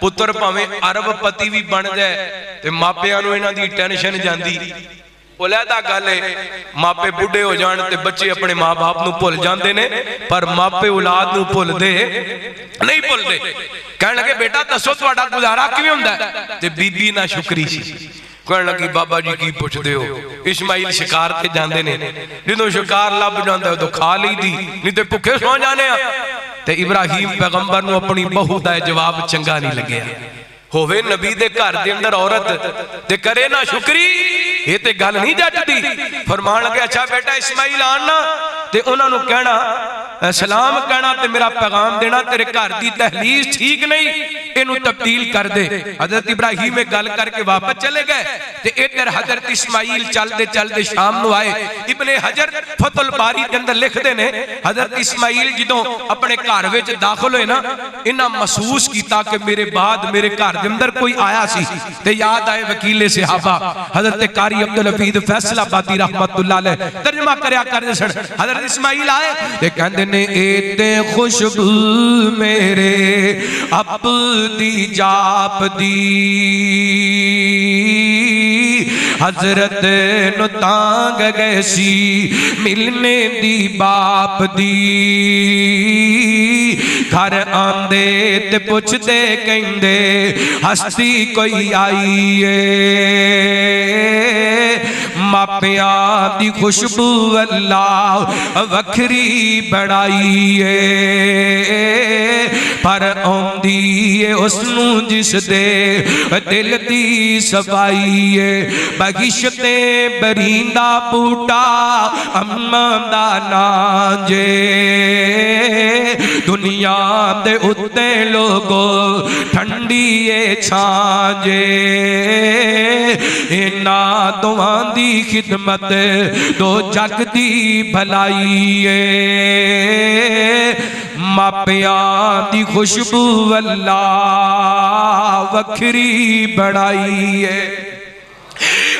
पुत्र भावें अरबपति भी बन जाए ते मापियां नूं इन्हां दी टेंशन जांदी अलहदा गल है मापे बुढ़े हो जान ते बच्चे अपने मां बाप नूं भुल जाते ने पर मापे औलाद नूं भुलदे नहीं भुलदे कहण लगे बेटा दसो तुहाडा गुजारा किवें हुंदा है ते बीबी ना शुक्री सी कहण लगी बाबा जी की पुछदे हो इस्माइल शिकार ते जांदे ने जदों शिकार लभ जांदा उदों खा लईदी नहीं ते भुखे सौ जाने आ ते इब्राहिम पैगंबर नूं अपनी बहू दा जवाब चंगा नहीं लग्या होवे नबी दे घर दे अंदर औरत ते करे ना शुक्री ये ते गल नहीं जचदी फरमान लगे अच्छा बेटा इस्माइल आना ते उन्हां नूं कहना सलाम कहना ते मेरा पैगाम देना तेरे घर दी दहलीज ठीक नहीं इनू तब्दील कर दे हजरत इब्राहिम में गल करके वापस चले गए ते इधर हजरत इस्माइल चलते चलते शाम नूं आए इब्ने हजर फतुल बारी के अंदर लिखते ने हजरत इस्माइल जदों अपने घर विच दाखिल होए ना इन्हां महसूस कीता कि मेरे बाद मेरे घर दे अंदर कोई आया सी ते याद आए वकीले सहाबा हजरत कारी अब्दुल हफीज फैसलाबादी रहमतुल्लाह अलैह तर्जमा करया करदे सन हजरत इस्माइल आए ते कहंदे ने एते खुशबू मेरे अपदी जाप दी हजरत नु तांग गए सी मिलने दी बाप दी घर आंदे ते पुछदे कहंदे हस्ती कोई आई मापिया दी खुशबू अल्लाह वखरी बढ़ाई पर आउंदी उसनू जिस दे दिल दी सफाई बगिशते बरींदा बूटा अम्मा दा नां जे दुनिया दे उत्ते लोगो ठंडी छां जे इना दुआं दी खिदमत दो जग दी भलाई मापिया दी खुशबू अल्लाह वखरी बढ़ाई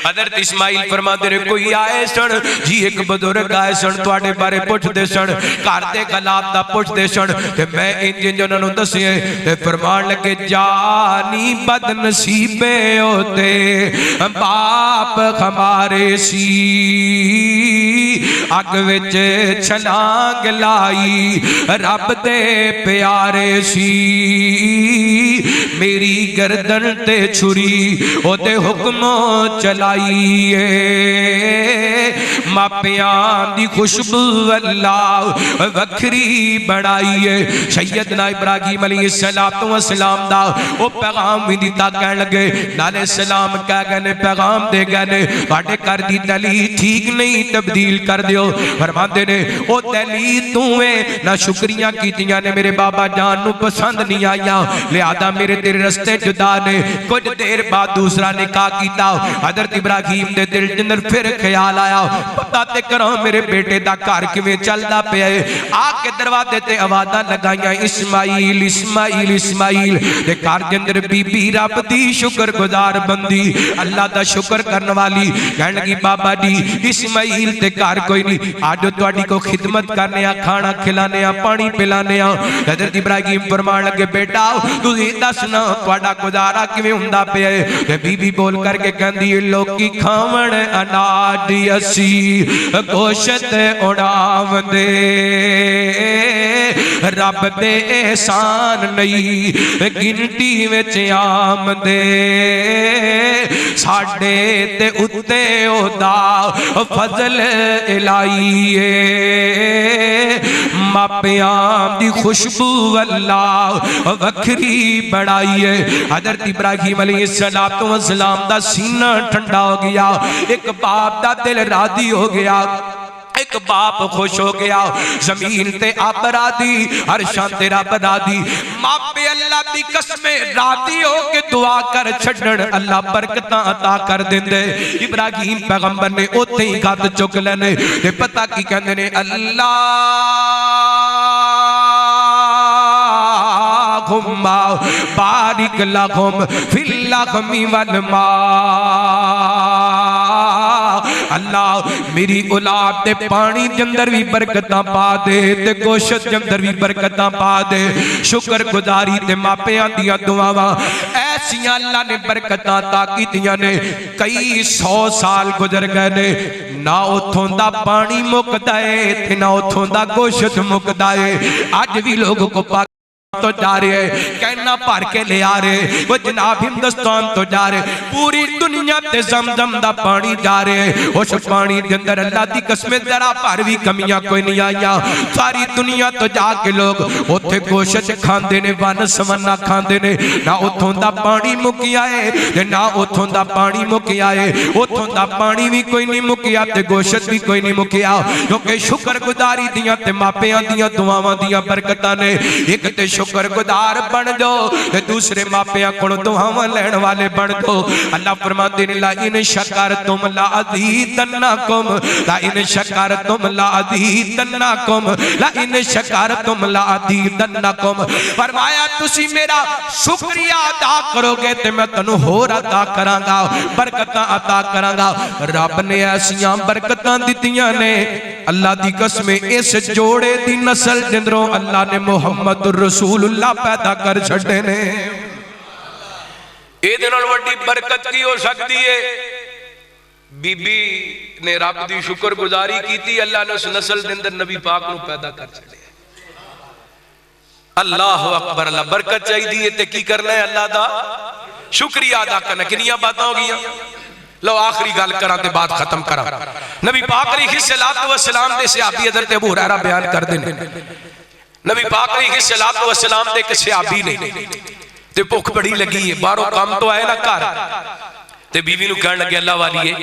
हजरत इस्माइल फरमाते रहे कोई आए सन जी एक बुजुर्ग आए सन तुहाडे बारे पुछदे सन घर दे हालात दा पुछदे सन ते मैं इंज इंज उन्हां नूं दस्सिए ते फरमान लगे जानी बदनसीबे होते बाप हमारे सी अग विच छलांग लाई रब दे प्यारे सी मेरी गर्दन ते छुरी ओदे हुक्मों चला मापिया दी खुशबू अल्लाह वखरी बढ़ाई सैयदना इब्राहिम अलैहिस्सलातु वस्सलाम दा ओ पैगाम भी दिता कहन लगे नाले सलाम कह गए पैगाम दे गए तुहाडे घर दी दलील ठीक नहीं तब्दील कर दियो फरमांदे ने ओ दलील तू है ना शुक्रिया कीतियां ने मेरे बाबा जान नू पसंद नहीं आईयां लिहाजा मेरे तेरे रस्ते जुदा ने कुछ देर बाद दूसरा निकाह कीता हजरत इब्राहिम दे दिल च अंदर फिर ख्याल आया, पता ते करो मेरे बेटे दा घर किवें चलदा पिया है। आके दरवाजे ते आवाज़ां लगाईयां, इस्माइल इस्माइल इस्माइल। ते घर दे अंदर बीबी रब दी शुक्रगुजार बंदी, अल्लाह दा शुक्र करने वाली कहन लगी, बाबा जी इस्माइल ते घर कोई नहीं, आज तुहाडी को खिदमत करने आ, खाना खिलाने आ, पानी पिलाने आ। हज़रत इब्राहिम फरमान लगे, बेटा तुसीं दस ना तुहाडा गुजारा किवें हुंदा पिया है। ते बीबी बोल करके कहंदी, लोकी खावण अनाज असी गोशत उड़ावंदे, रब दे एहसान नहीं गिनती विच आमदे, साडे ते उत्ते ओदा फजल इलाही है, मापियां दी खुशबू अल्लाह वखरी बनाई है। हज़रत इब्राहिम अलैहिस्सलातु वस्सलाम दा सीना ठंडा हो गया, एक बाप दा दिल राजी हो गया, एक बाप खुश हो गया। जमीन ते आप रादी, अरशां ते रब रादी, मापे अल्लाह दी कसमें रादी हो के दुआ कर छड़न, अल्लाह बरकतां अता कर देंदे। इब्राहिम पैगंबर ने उत्थे ही गद चुक लेने ते पता की कहंदे ने, अल्लाह बारिक लहुम फिल लहमी वल मा, अल्लाह मेरी औलाद दे पानी दे अंदर भी बरकतां पा दे, ते गोशत दे अंदर भी बरकतां पा दे। शुक्र गुजारी ते मापियां दियां दुआवां ऐसियां अल्लाह ने बरकतां अता कीतियां ने। कई 100 साल गुजर गए ने, ना उथों दा पानी मुकदा है ते ना उथों दा गोशत मुकदा है। अज भी लोग को तो जा रहे हैं, कहना भर के ले आ रहे, वो जनाब हिंदुस्तान तो जा रहे, पूरी दुनिया ते ज़मज़म दा पानी जा रहे। उस पानी के अंदर अल्लाह दी कसम जरा भर भी कमियां कोई नहीं आईया। सारी दुनिया तो जाके लोग उत्थे गोशत खांदे ने, वन सवन्ना खांदे ने, ना उथों दा पानी मुकिया है ना उथों दा पानी मुकिया है। उथों दा पानी भी कोई नहीं मुकिया ते गोशत भी कोई नहीं मुकिया, क्योंकि शुक्र गुजारी दियां ते मापियां दियां दुआवां दियां बरकतां ने। एक ते शुक्रगुजार बन जाओ ते दूसरे मापियां को दुआवां लैण वाले बन दो। अल्लाह फरमाते ने, ला इन शकरतुम ला अज़ीदन्नकुम, ला इन शकरतुम ला अज़ीदन्नकुम, ला इन शकरतुम ला अज़ीदन्नकुम। फरमाया तुसी मेरा शुक्रिया अदा करोगे ते मैं तैनूं होर अदा करांगा, बरकतां अता करांगा। रब ने ऐसियां बरकतां दित्तियां ने, अल्लाह दी कसम इस जोड़े दी नस्ल जिंदरों अल्लाह ने मुहम्मद रसूलुल्लाह पैदा कर छड़े ने। इहदे नाल वड्डी बरकत की हो सकती है? बीबी ने रब दी शुक्रगुजारी कीती, अल्लाह ने उस नस्ल दे अंदर नबी पाक नूं पैदा कर छड़े। अल्लाह अकबर। अल्लाह बरकत चाहिए ते की करना है? अल्लाह दा शुक्रिया अदा करना। कितनी बातें हो गई? लो आखिरी गल करा ते बात खत्म करा। नबी पाक अलैहिस्सलातु वस्सलाम दे सहाबी हज़रत अबू हुरैरा बयान करदे ने, नबी पाक अलैहिस्सलातु वस्सलाम दे एक सहाबी ने ते भुख बड़ी लगी है, बाहरों काम तो आए ना घर, ते बीवी नूं कहण लगे, अल्लाह वालीए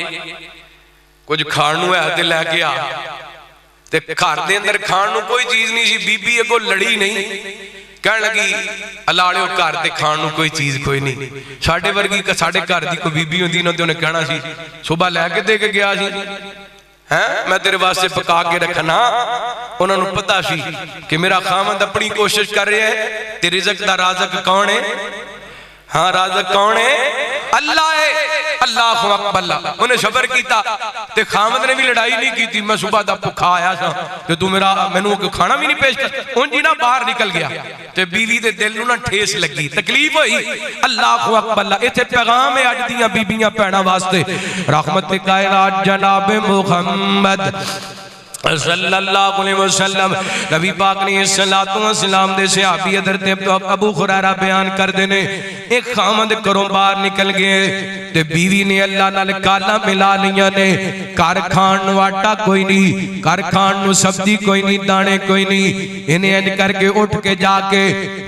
कुछ खाण नूं है ते लैके आ। ते घर दे अंदर खाण नूं कोई चीज नहीं सी, बीबी अगों लड़ी नहीं, कहण लगी अलाड़िओ घर ते खाण नूं कोई चीज कोई नहीं। साडे वर्गी साडे घर दी कोई बीबी हुंदी ना ते उहने कहना सी सुबह लैके दे के गया सी, हैं मैं तेरे वास्ते पका के रखना। उन्होंने पता सी कि मेरा खामद अपनी कोशिश कर रहा है, ते रिज़्क दा राज़िक कौन है? हाँ राज़िक कौन है? अल्लाह है। अल्लाह अकबर। उन्हें सबर किया ते खामद ने भी लड़ाई नहीं की थी। मैं सुबह दा भुखा आया था ते तू मेरा मैनू खाना भी नहीं पेश कर, उंज ही ना बाहर निकल गया ते बीवी दे दिल नूं ना ठेस लगी, तकलीफ हुई। अल्लाह अकबर। इत्थे पैगाम है अज दियां बीबियां भैणां वास्ते, रहमत कायनात जनाब मुहम्मद सल्लल्लाहु अलैहि वसल्लम नबी पाक ने सल्लल्लाहु अलैहि वसल्लम दे सहाबी हज़रत अबू हुरैरा बयान करदे ने, एक खामद घरों बाहर निकल गए ते बीवी ने अल्लाह नाल काला मिला लियां ने। घर खाण नूं आटा कोई नहीं, घर खाण नूं सब्जी कोई नहीं, दाने कोई नहीं। इन्हें इंज करके उठ के जाके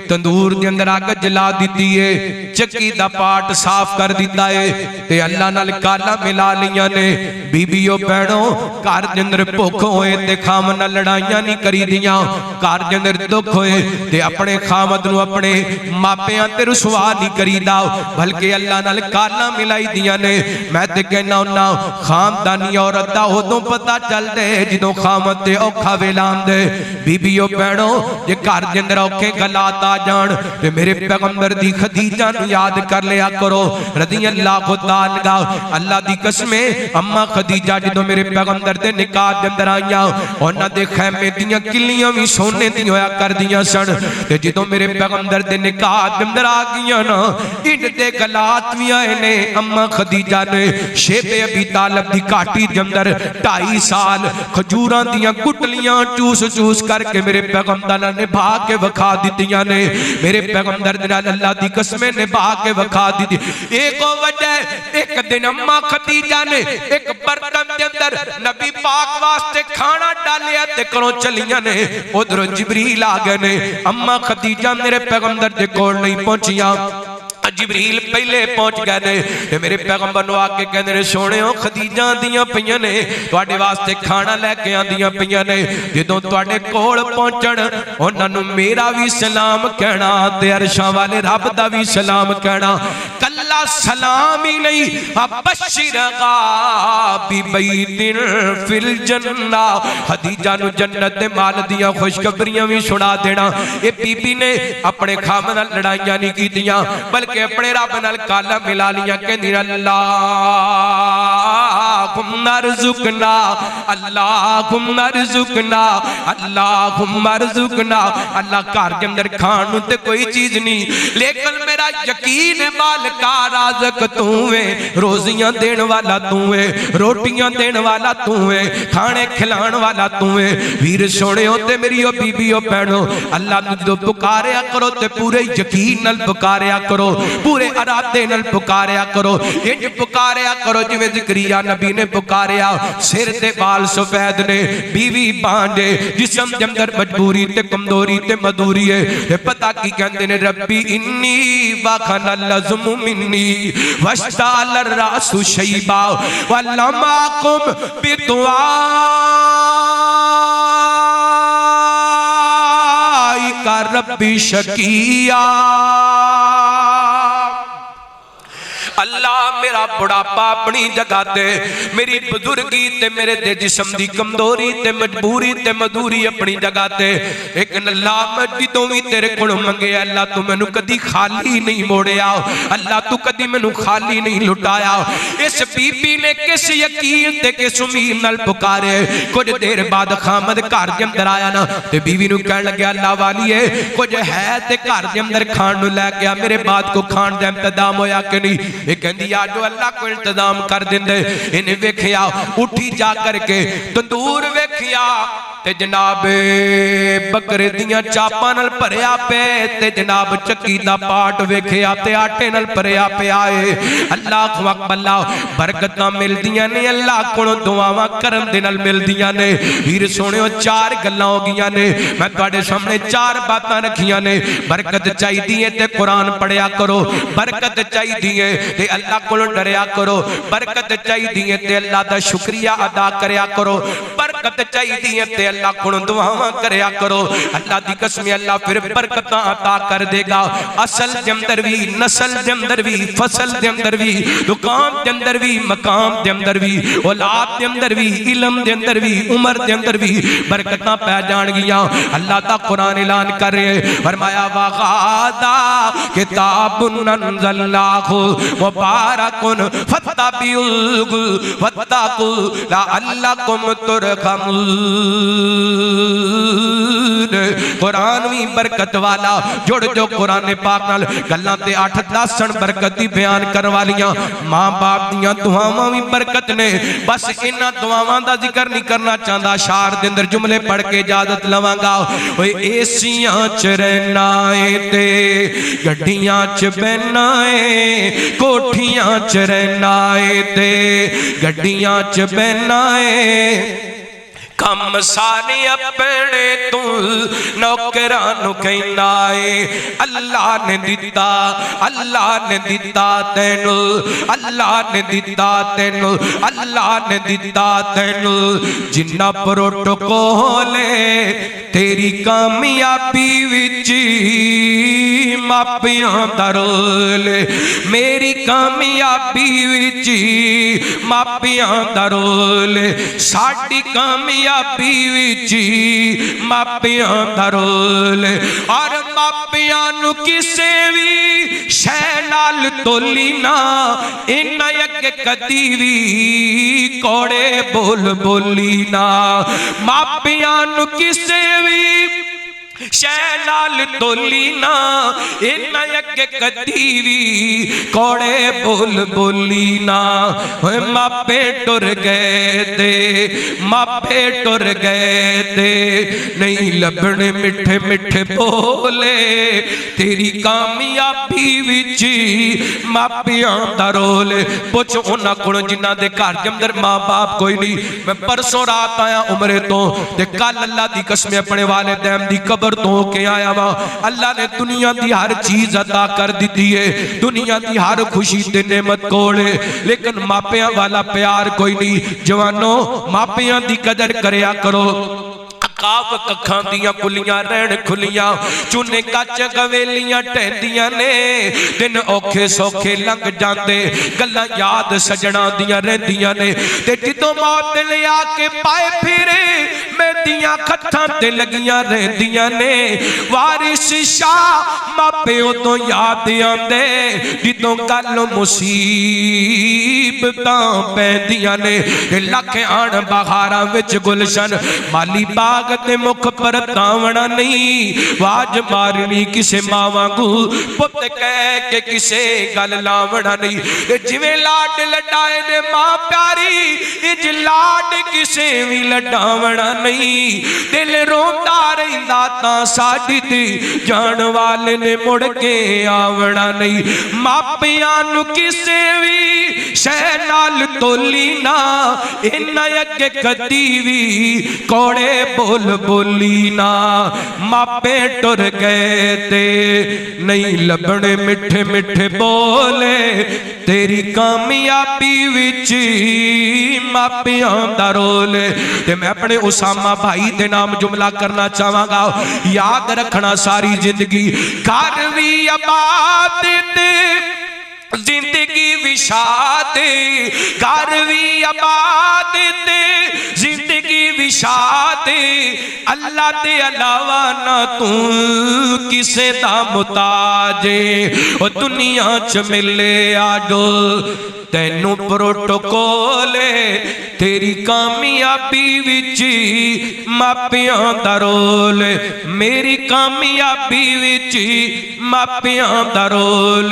तंदूर के अंदर अग जला दी है, चक्की दा पाट साफ कर दिता है ते अल्लाह नाल काला मिला लिया ने। बीबीओ भैणो घर के अंदर भुख होए ते खामद नाल लड़ाइयां नहीं करी दियां, घर के अंदर दुख होए ते अपने खामद नूं अपने मापियां ते रुसवा नहीं करीदा, बल्कि अल्लाह नाल काला मिलाई दियां ने। मैं ते कहना हुन्ना खामदानी औरत दा उदों पता चलदे जदों खामद ते औखा वेला आंदे। बीबीओ भैणो जे घर के अंदर औखे हालात आ जान ते मेरे पैगंबर दी खदीजा नूं याद कर लिया करो रज़ी अल्लाह तआला। अल्लाह दी कसमे अम्मा खदीजा जदों मेरे पैगंबर दे निकाह दे अंदर आईयां, उन्हां दे खैमे दीयां किल्लियां भी सोने दी होया करदियां सन ते जदों मेरे पैगंबर दे निकाह दे अंदर आ गईयां ना, इंड दे गलात भी आए ने। अम्मा खदीजा ने शेबे अबी तालिब दी घाटी दे अंदर 2.5 साल खजूरां दीयां गुटलियां चूस चूस करके मेरे पैगंबर ने निभा के वखा दित्तियां ने। मेरे पैगंबर दे नाल अल्लाह दी कसमें निभा के वखा दी। एक वजह एक दिन अम्मा खदीजा ने एक बर्तन के अंदर नबी पाक वास्ते खाना डालिया ते घरों चलियां ने। उधरों जिबरील आ गए ने। अम्मा खदीजा मेरे पैगंबर दे कोल नहीं पहुंचियां, जिबरील पहले पहुंच गए ने ते मेरे पैगंबर नु आके कहंदे ने सोहणियो खदीजा आंदियां पईयां ने तुहाडे वास्ते खाना लेके आंदियां पईयां ने। जदों तुहाडे कोल पहुंचण उन्हां नु मेरा भी सलाम कहना ते अरशां वाले रब दा भी सलाम कहना। कल्ला सलाम ही नहीं अबशिरगा बिबैतिन फिल जन्ना, खदीजा नु जन्नत दे माल दियां खुशखबरियां भी सुना देना। ये बीबी ने अपने खामद नाल लड़ाइयां नहीं कीतियां बल्कि अपने रब नाल काला मिला लिया। कहंदी अल्लाहुम्मा रज़ुकना अल्लाहुम्मा रज़ुकना अल्लाहुम्मा रज़ुकना। अल्लाह घर के अंदर खाण नूं ते कोई चीज नहीं, लेकिन मेरा यकीन मालिका राज़क तू है, रोजियां देण वाला तू है, रोटियां देण वाला तू है, खाने खिलाण वाला तू है। वीर सोहणियो ते मेरी ओ बीबीओ भैणो अल्लाह नूं जो पुकारिया करो ते पूरे यकीन नाल पुकारिया करो, पूरे इरादे नाल पुकारिया करो। इंज पुकारिया करो जिवें ज़करिया नबी ने पुकारिया। सिर ते बाल सफेद ने, बीवी बांझे, जिस्म दे अंदर मजबूरी ते कमजोरी ते मजदूरी है। ते पता की कहंदे ने रब्बी इन्नी वखनल लज़्मु मिन्नी वश्ताल रासु शैबा वलमा कुम बिदुआ का रब्बी शकिया। अल्लाह मेरा बुढ़ापा अपनी जगह ते, मेरी बुजुर्गी ते मेरे दे जिस्म दी कमजोरी ते मजबूरी ते मजदूरी अपनी जगह ते। लेकिन अल्लाह मैं जदों भी तेरे कोलों मंगे अल्लाह तू मैनू कदी खाली नहीं मोड़िया, अल्लाह तू कदी मैनू खाली नहीं लुटाया। इस बीबी ने किस यकीन ते किस उम्मीद नाल पुकारे। कुछ देर बाद खामद घर के अंदर आया ना ते बीवी नू कहन लगे अल्लाह वालीए कुछ है ते घर के अंदर खाण नू लेके आ, मेरे बाद को खाण दा इंतजाम होया कि नहीं। कहंदी आजो अल्लाह को इंतजाम कर देंदे। इन्हें वेखिया उठी जा करके तंदूर वेखिया ते जनाब बकरे दियां चापां नाल भरिया पे ते जनाब चक्की दा पाट वेखिया ते आटे नाल भरिया पिया है। अल्लाह अकबर बरकतां मिलदियां ने अल्लाह कोलों दुआवां करन दे नाल मिलदियां ने। वीर सोहणियो 4 गल्लां हो गईयां ने, मैं तुहाडे सामने 4 बातां रखियां ने। बरकत चाहिदी है ते कुरान पढ़िया करो, बरकत चाहिदी है ते अल्लाह कोलों डरिया करो, बरकत चाहिदी है ते अल्लाह दा शुक्रिया अदा करया करो, बरकत चाहिदी है ते अल्लाह कोलों दुआवां करया करो। अल्लाह दी कसम अल्लाह फिर बरकतां अता कर देगा। असल दे अंदर भी, नस्ल दे अंदर भी, फसल दे अंदर भी, दुकान दे अंदर भी, मकाम दे अंदर भी, औलाद दे अंदर भी, इल्म दे अंदर भी, उम्र दे अंदर भी बरकतां पै जाणगियां। अल्लाह दा कुरान ऐलान कर रहे फरमाया वगादा किताबुन अनज़लनाहु मुबारकुन फत्तबिउहु वत्तकू लअल्लकुम तुरहमून। कुरान भी बरकत वाला जुड़ जो कुरान पाक नाल गल्लां ते 8-10 बरकत दी बयान करन वालियां मां बाप दियां दुआवां भी बरकत ने। बस इन्हां दुआवां दा जिक्र नहीं करना चाहता, शार दे अंदर जुमले पढ़ के इजाजत लवांगा। ओए एसियां च रहना है ते गड्डियां च बहना है, कोठियां च रहना है ते गड्डियां च बहना है, कम सारे अपने तू नौकरां नूं कहंदा है अल्लाह ने दिता, अल्लाह ने दिता तैनू, अल्लाह ने दिता तैनू, अल्लाह ने दिता तैनू। जिन्ना प्रोटोकॉल तेरी कामयाबी विच मापियां दा रोल, मेरी कामयाबी विच मापियां दा रोल, साडी कामयाबी विच मापियां दा रोल। और मापियां नू किसे भी शै नाल तोली ना, इन्हां अगे कदी भी कौड़े बोल बोली ना। मापियां नू किसे भी शै नाल तोली ना, इन्हां अगे कदी भी कौड़े बोल बोली ना। मापे टुर गए ते, मापे टुर गए ते, नहीं लभने मिठे मिठे बोले तेरी कामयाबी विच मापियां दा रोल। पुछ उन्हां कोलों जिन्हां दे घर जमदर मां बाप कोई नहीं। मैं परसों रात आया उमरे तो ते कल अल्लाह दी कसम अपने वालिदैन दी कब्र तो के आया वा। अल्लाह ने दुनिया की हर चीज अदा कर दी है, दुनिया की हर खुशी ते नेमत कोल, लेकिन मापियां वाला प्यार कोई नहीं। जवानों मापियां दी कदर करया करो। काफ कखां दियां कुलियां रहन खुलियां, चूने कच गवेलियां टहदियां ने, दिन औखे सौखे लंघ जाते, गल्लां याद सजना दियां रहंदियां ने। ते जिदों मौत ले आके पाए फिरे मेदियां खत्तां ते लगियां रहंदियां ने। वारिस शाह मापिओ तो याद आंदे जिदों कल मुसीबतां पैंदियां ने। लख आण बहारां विच गुलशन माली बाग ते मुख पर तावना नहीं, वाज मारनी किसे मां वांगू पुत कह के किसे गल लावना नहीं। जिवें लाड लडाए ने मां प्यारी, इज लाड किसे भी लडावना नहीं। दिल रोंदा रहिंदा तां साडी ते जान वाले ने मुड़ के आवना नहीं। मापियां नू किसे भी शै नाल तोली ना, इन्हां अगे कदी भी कौड़े बोल बोली ना। मापे टुर गए ते नहीं लभने मिठे मिठे बोले तेरी कामयाबी विच मापियां दा रोल। ते मैं अपने उसामा भाई दे नाम जुमला करना चाहांगा, याद रखना सारी जिंदगी। घर भी आबाद ते जिंदगी विशाद, घर भी आबाद ते जिंदगी विशाद। अल्लाह दे अलावा ना तू किसे दा मुताज, ओ दुनिया च मिले आडो तैनू प्रोटोकॉल, तेरी कामयाबी विच मापियां दा रोल, मेरी कामयाबी विच मापियां दा रोल,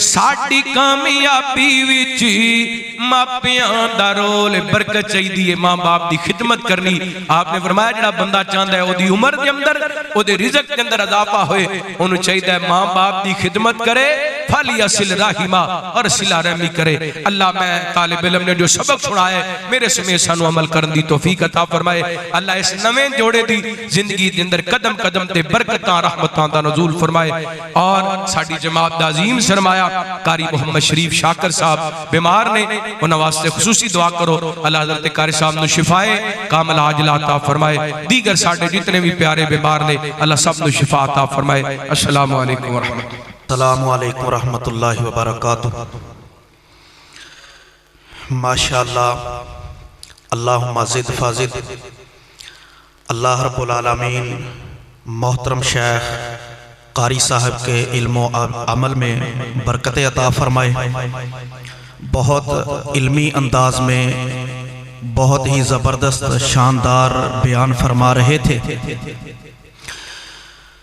साडी कामयाबी विच मापियां दा रोल। बरकत चाहिदी है मां बाप दी खिदमत करनी। आपने फरमाया जिहड़ा बंदा चाहता है ओदी उम्र दे अंदर ओदे रिज़्क दे अंदर इजाफा होए, ओनू चाहिदा है मां बाप दी खिदमत करे, फलियसिल राहिमा और सिला रहमी करे। अल्लाह मैं तालिब इल्म ने जो सबक सुनाया मेरे समेत सानू अमल करन दी तौफीक अता फरमाए। अल्लाह इस नवे जोड़े दी जिंदगी दे अंदर कदम कदम ते बरकतां रहमतां दा नज़ूल फरमाए। और साडी जमात दा अजीम सरमाया कारी मोहम्मद शरीफ शाकर साहब बीमार ने, उन्हां वास्ते खुसूसी दुआ करो। अल्लाह हज़रत कारी साहब नू शिफाए कामिल आजिला अता फरमाए। दीगर साडे जितने भी प्यारे बीमार ने अल्लाह सब नू शिफा अता फरमाए। अस्सलामु अलैकुम व रहमतुल्लाहि व बरकातुहू। माशाअल्लाह, अल्लाहुम्मा ज़िद फ़ाज़िद। अल्लाह रब्बुल आलमीन मोहतरम शेख कारी साहब के इल्म अमल में बरकतें अता फरमाए। बहुत इल्मी अंदाज में बहुत ही ज़बरदस्त शानदार बयान फरमा रहे थे।